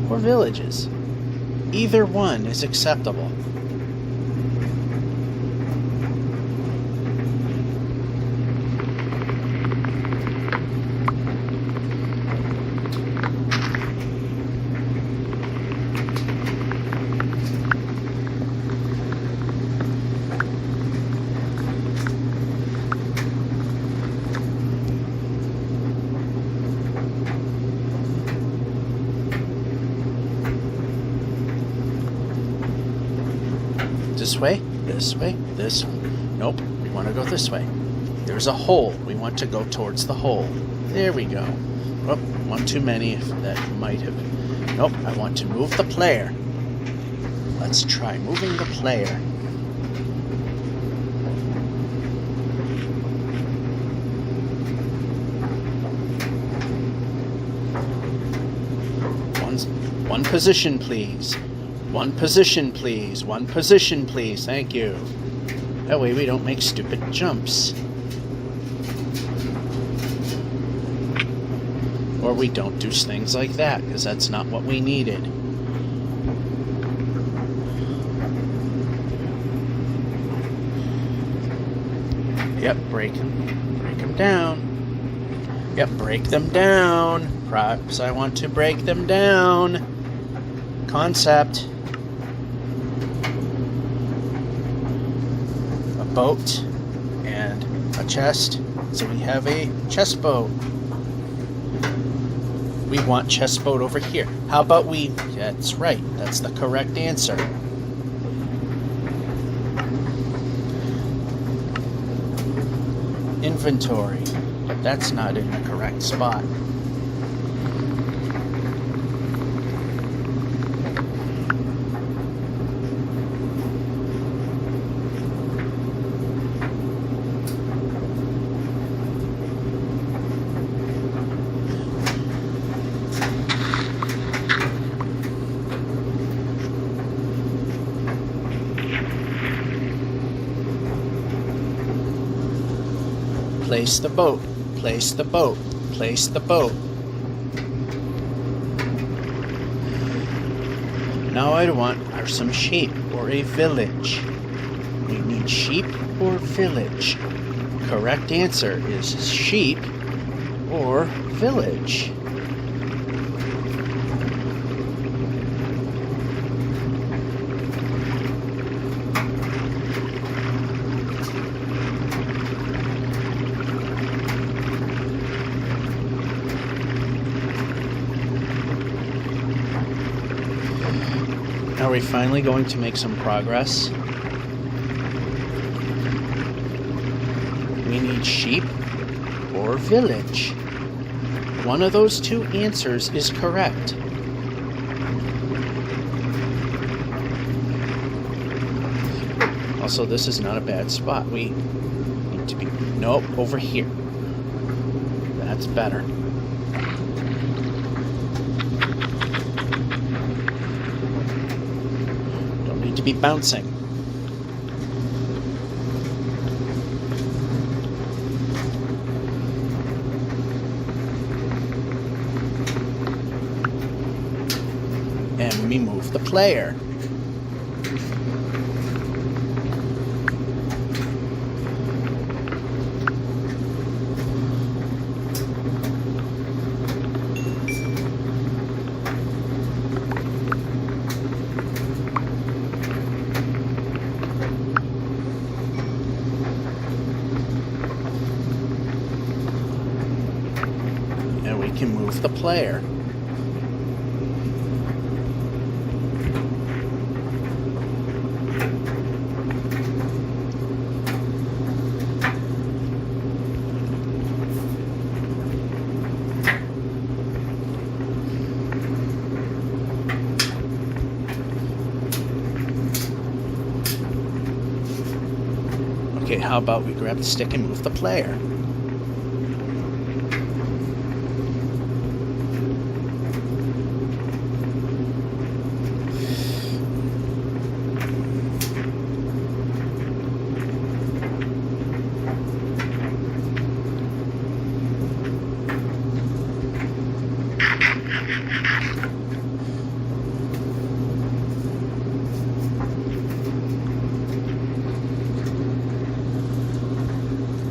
or villages. Either one is acceptable. This way, this way, this way. Nope, we want to go this way. There's a hole. We want to go towards the hole. There we go. Oh, one too many. That might have... Nope, I want to move the player. Let's try moving the player. One position, please. One position, please. One position, please. Thank you. That way we don't make stupid jumps. Or we don't do things like that, because that's not what we needed. Yep, break them down. Yep, break them down. Perhaps I want to break them down. Concept. A boat and a chest. So we have a chest boat. We want chest boat over here. How about we... That's right. That's the correct answer. Inventory. But that's not in the correct spot. Place the boat. Place the boat. Place the boat. Now I want are some sheep or a village. We need sheep or village. Correct answer is sheep or village. Are we finally going to make some progress? We need sheep or village. One of those two answers is correct. Also, this is not a bad spot. We need to be... Nope, over here. That's better. Don't need to be bouncing. And we move the player. And we can move the player. Okay, how about we grab the stick and move the player?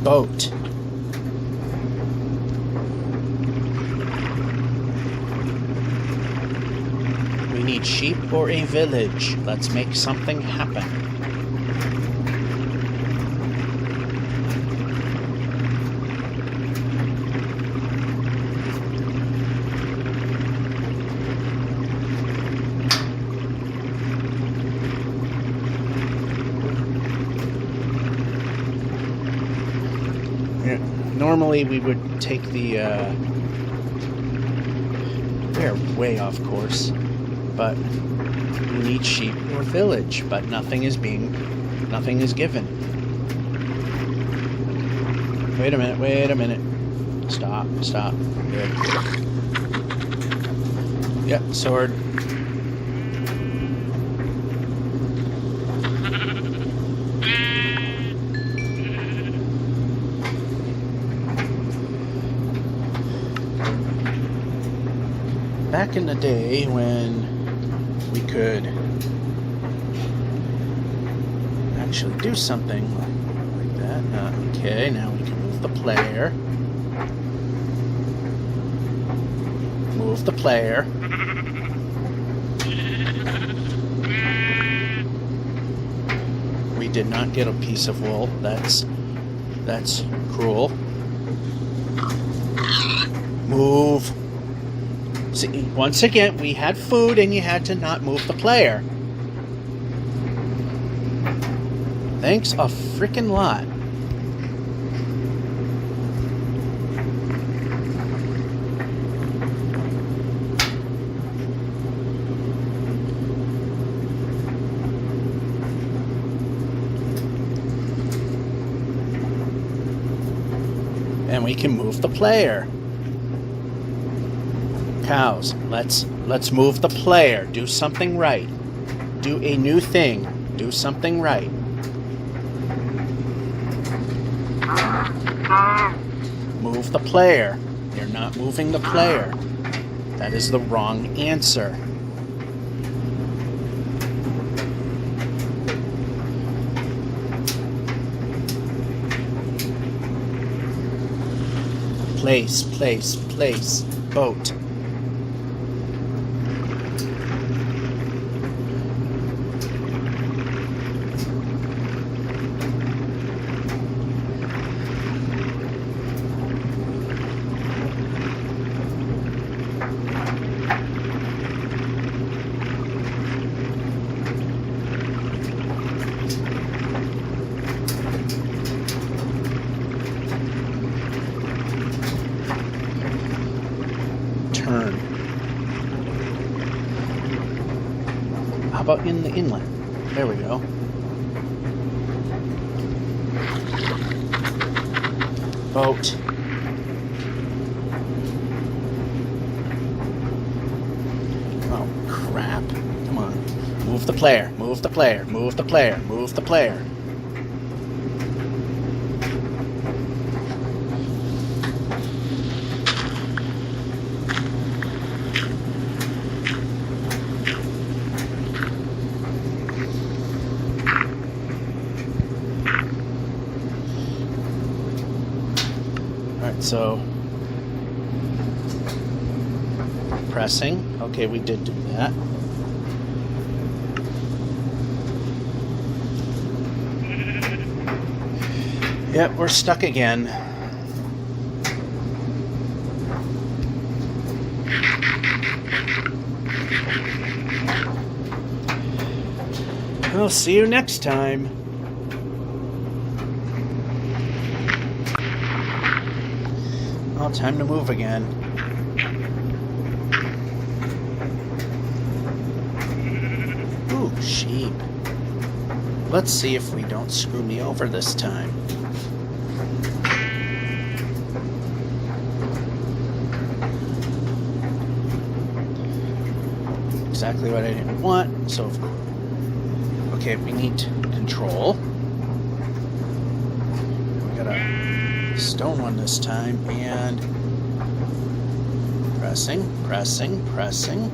Boat. We need sheep or a village. Let's make something happen. Normally we would take the we're way off course, but we need sheep or village, but nothing is given. Wait a minute. Stop. Good. Yep, sword. Back in the day when we could actually do something like that. Okay, now we can move the player. Move the player. We did not get a piece of wool. That's cruel. Move. See, once again, we had food and you had to not move the player. Thanks a frickin' lot. And we can move the player. Cows, let's move the player. Do something right. Do a new thing. Do something right. move the player. You're not moving the player. That is the wrong answer. Place, place, place. Boat. Turn. How about in the inlet? There we go. Boat. Oh, crap. Come on. Move the player. Move the player. Move the player. Move the player. Alright, so pressing. Okay, we did do that. Yep, we're stuck again. We'll see you next time. Well, time to move again. Ooh, sheep. Let's see if we don't screw me over this time. Exactly what I didn't want. So, okay, we need control. We got a stone one this time, and pressing, pressing, pressing,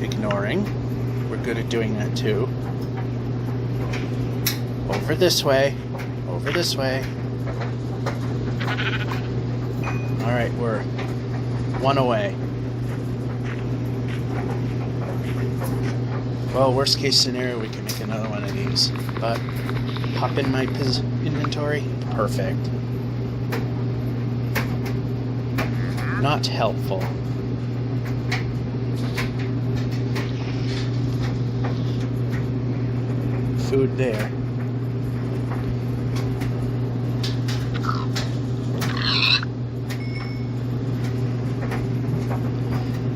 ignoring. We're good at doing that too. Over this way, over this way. All right, we're one away. Well, worst case scenario, we can make another one of these, but pop in my inventory, perfect. Not helpful. Food there.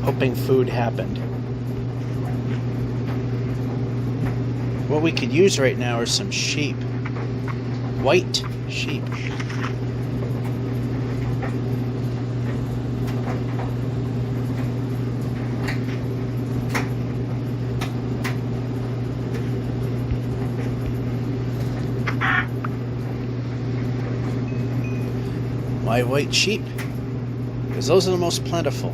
Hoping food happened. What we could use right now are some sheep. White sheep. Why white sheep? Because those are the most plentiful.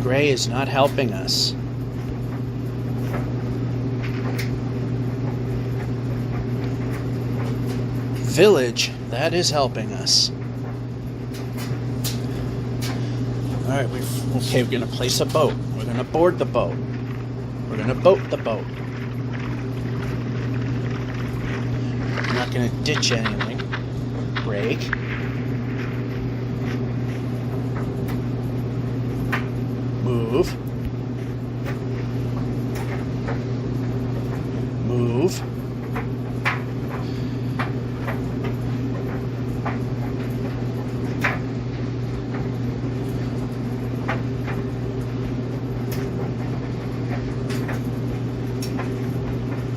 Gray is not helping us. Village, that is helping us. Alright, okay, we're going to place a boat. We're going to board the boat. We're going to boat the boat. We're not going to ditch anything. Break. Move. Move.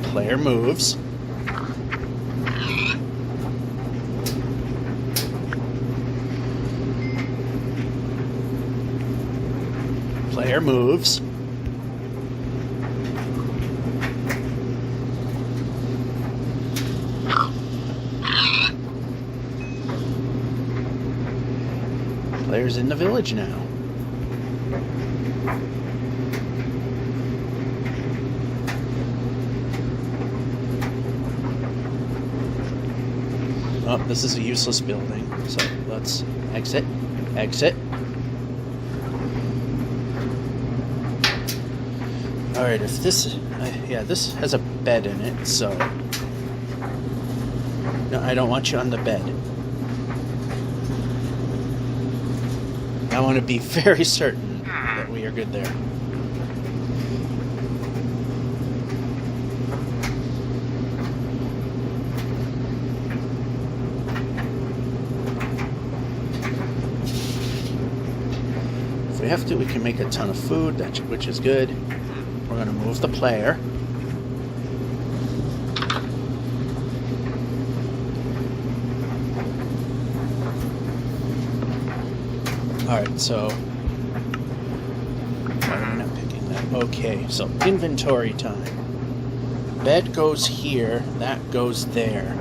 Player moves. Player moves. Players in the village now. Oh, this is a useless building, so let's exit. Exit. Alright, if this... yeah, this has a bed in it, so... No, I don't want you on the bed. I want to be very certain that we are good there. If we have to, we can make a ton of food, which is good. We're going to move the player. Alright, so... why am I not picking that? Okay, so inventory time. Bed goes here, that goes there.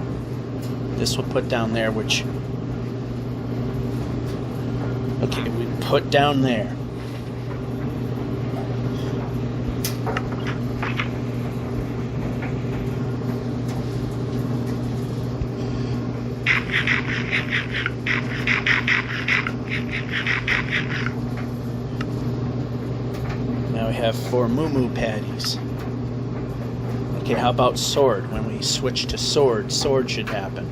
This will put down there, which... okay, we put down there. Now we have 4 moo-moo patties. Okay, how about sword? When we switch to sword, sword should happen.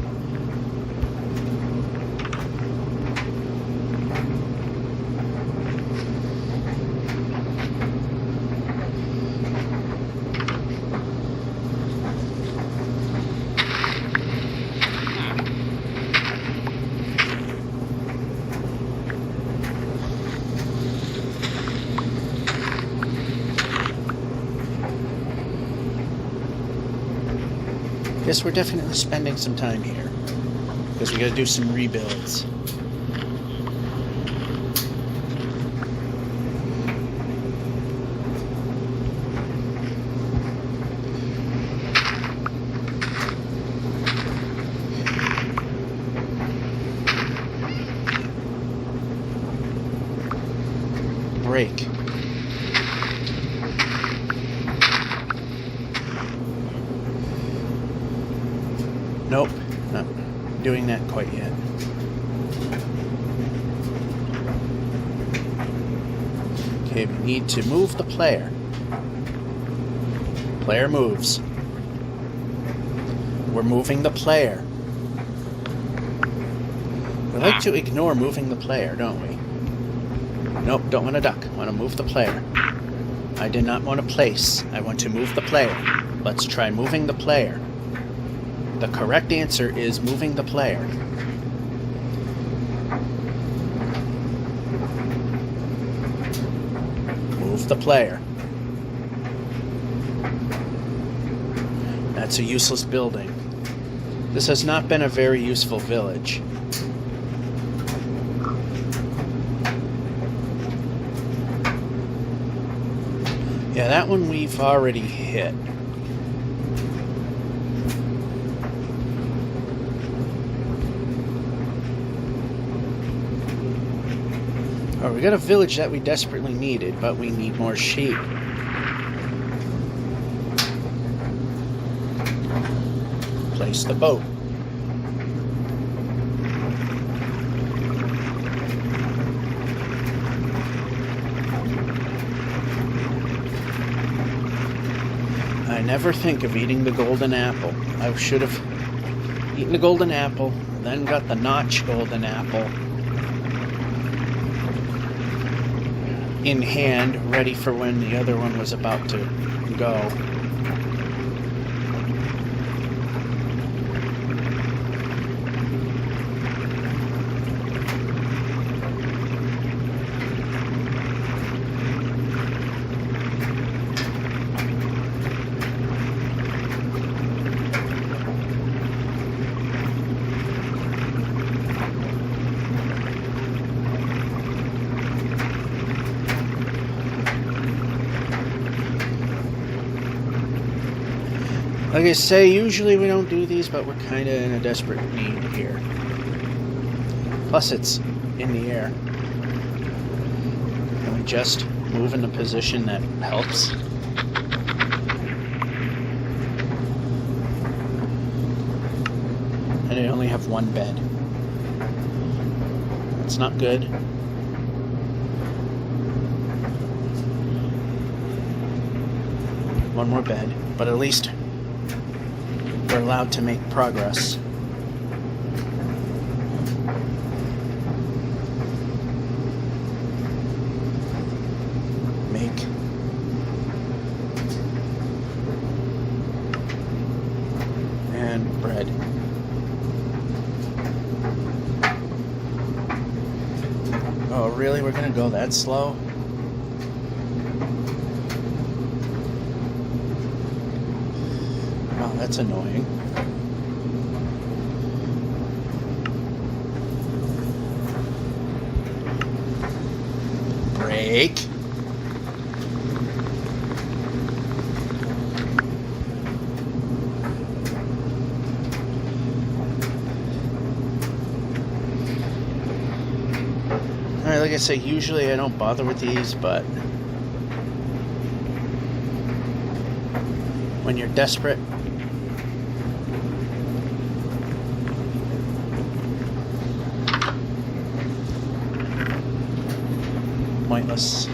Guess we're definitely spending some time here, because we gotta do some rebuilds. Break. Nope, not doing that quite yet. Okay, we need to move the player. Player moves. We're moving the player. We like to ignore moving the player, don't we? Nope, don't want to duck. I want to move the player. I did not want to place. I want to move the player. Let's try moving the player. The correct answer is moving the player. Move the player. That's a useless building. This has not been a very useful village. Yeah, that one we've already hit. Oh, we got a village that we desperately needed, but we need more sheep. Place the boat. I never think of eating the golden apple. I should have eaten the golden apple, then got the notch golden apple in hand, ready for when the other one was about to go. Like I say, usually we don't do these, but we're kind of in a desperate need here. Plus, it's in the air. just move in the position that helps. And I only have one bed. That's not good. One more bed, but at least we're allowed to make progress. Make. And bread. Oh, really? We're gonna go that slow? Wow, that's annoying. Break. Alright, like I say, usually I don't bother with these, but when you're desperate, pointless.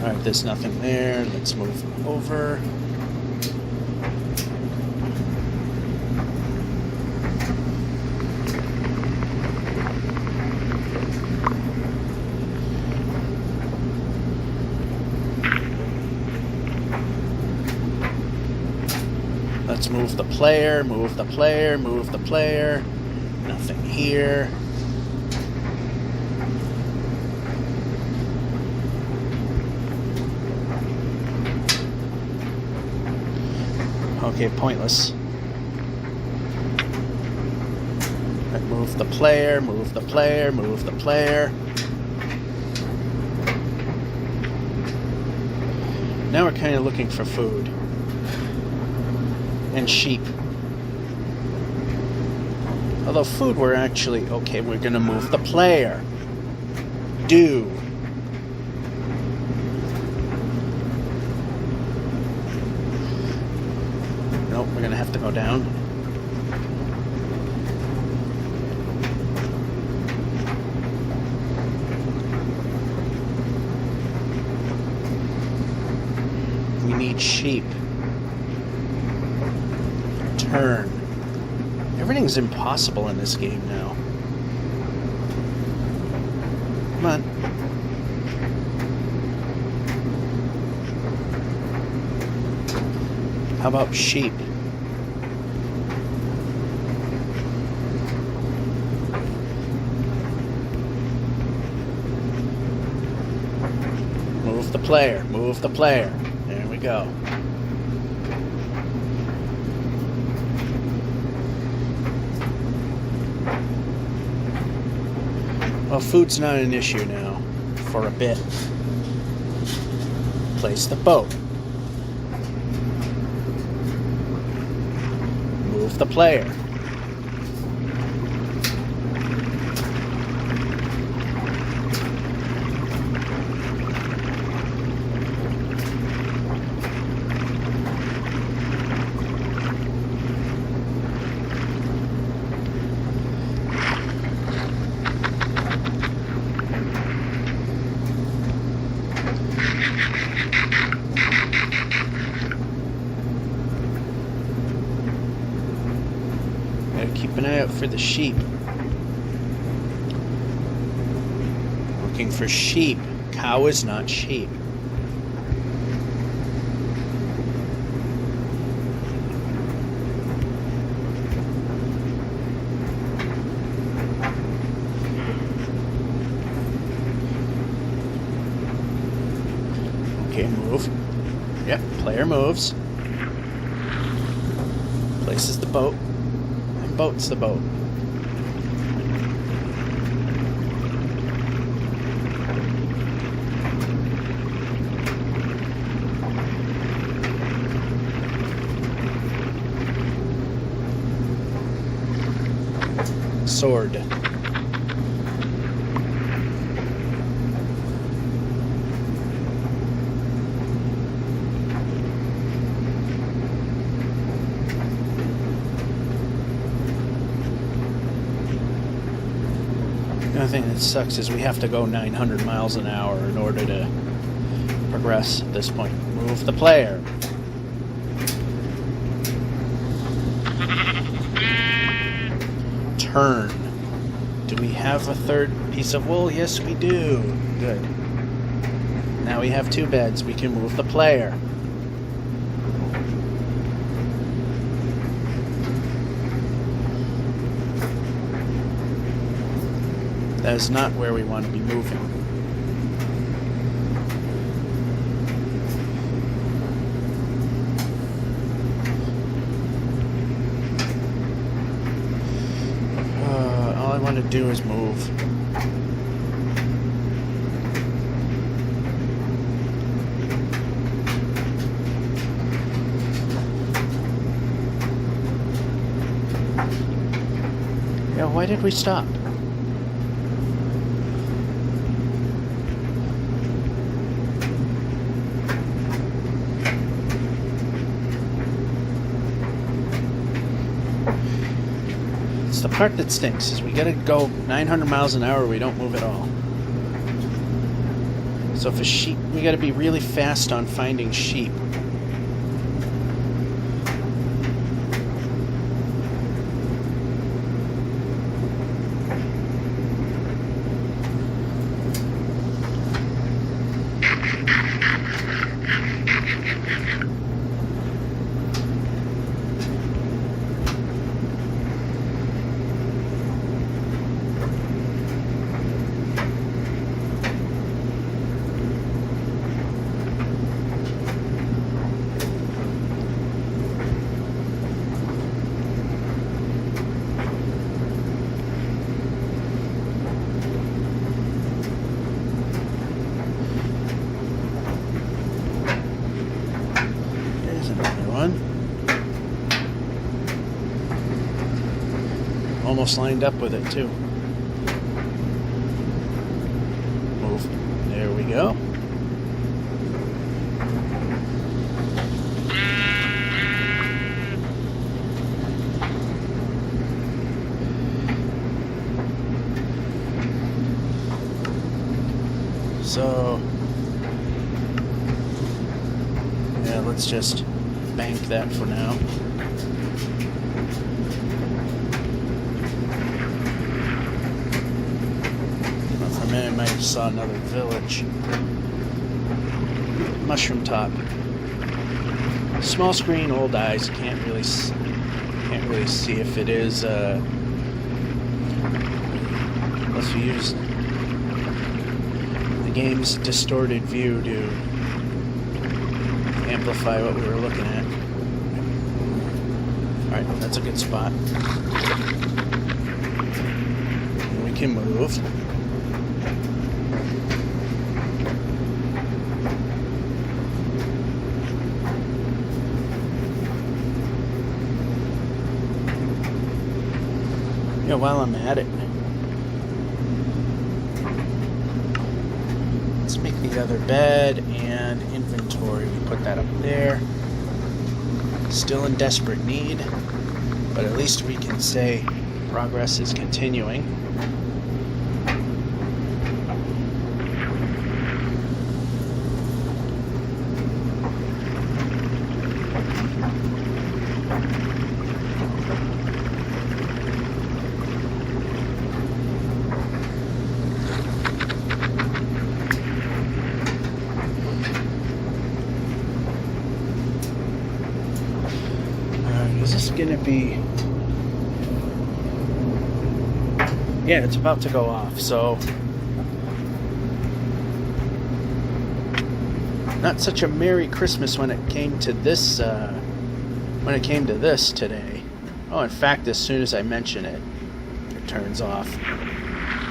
Alright, there's nothing there. Let's move over. Let's move the player, move the player, move the player. Nothing here. Okay, pointless. Right, move the player, move the player, move the player. Now we're kind of looking for food. And sheep. Although food, we're actually... Okay, we're gonna move the player. Do. Nope, we're gonna have to go down. We need sheep. Turn. Everything's impossible in this game now. Come on. How about sheep? Move the player. Move the player. There we go. Well, food's not an issue now, for a bit. Place the boat. Move the player. Keep an eye out for the sheep. Looking for sheep. Cow is not sheep. Okay, move. Yep, player moves. Places the boat. Boat's the boat. sword. The only thing that sucks is we have to go 900 miles an hour in order to progress at this point. Move the player. Turn. Do we have a third piece of wool? Yes, we do. Good. Now we have 2 beds. We can move the player. That is not where we want to be moving. All I want to do is move. Yeah, why did we stop? It's the part that stinks, is we gotta go 900 miles an hour, we don't move at all. So if a sheep, we gotta be really fast on finding sheep. Almost lined up with it too. Move. There we go. So, yeah, let's just bank that for now. I might have saw another village. Mushroom top. Small screen, old eyes. Can't really see if it is. Unless we use the game's distorted view to amplify what we were looking at. All right, that's a good spot. And we can move. Yeah, while I'm at it, let's make the other bed and inventory. We put that up there. Still in desperate need, but at least we can say progress is continuing. Is this gonna be... Yeah, it's about to go off, so... Not such a Merry Christmas when it came to this, today. Oh, in fact, as soon as I mention it, it turns off.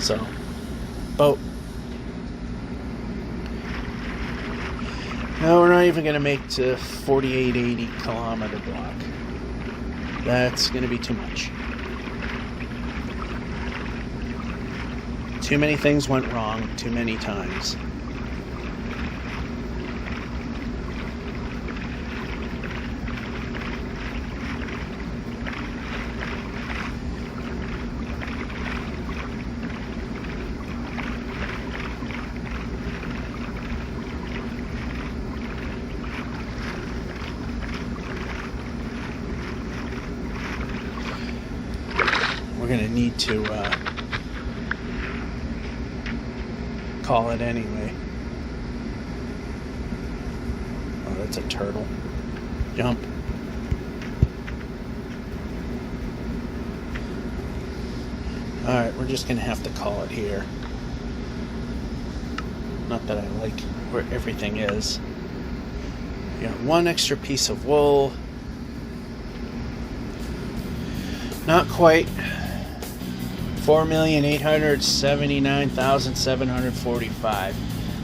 So, boat. No, we're not even gonna make to 4880 kilometer block. That's going to be too much. Too many things went wrong too many times. We're going to need to call it anyway. Oh, that's a turtle. Jump. Alright, we're just going to have to call it here. Not that I like where everything is. We got one extra piece of wool. Not quite. 4,879,745.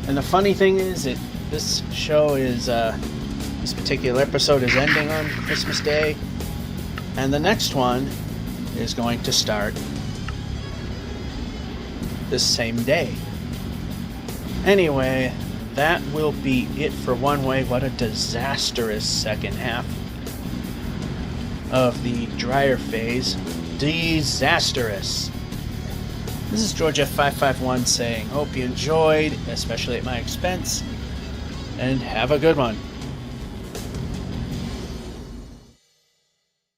And the funny thing is that this show is, this particular episode is ending on Christmas Day, and the next one is going to start this same day. Anyway, that will be it for one way. What a disastrous second half of the dryer phase. Disastrous. This is George F551 saying, hope you enjoyed, especially at my expense, and have a good one.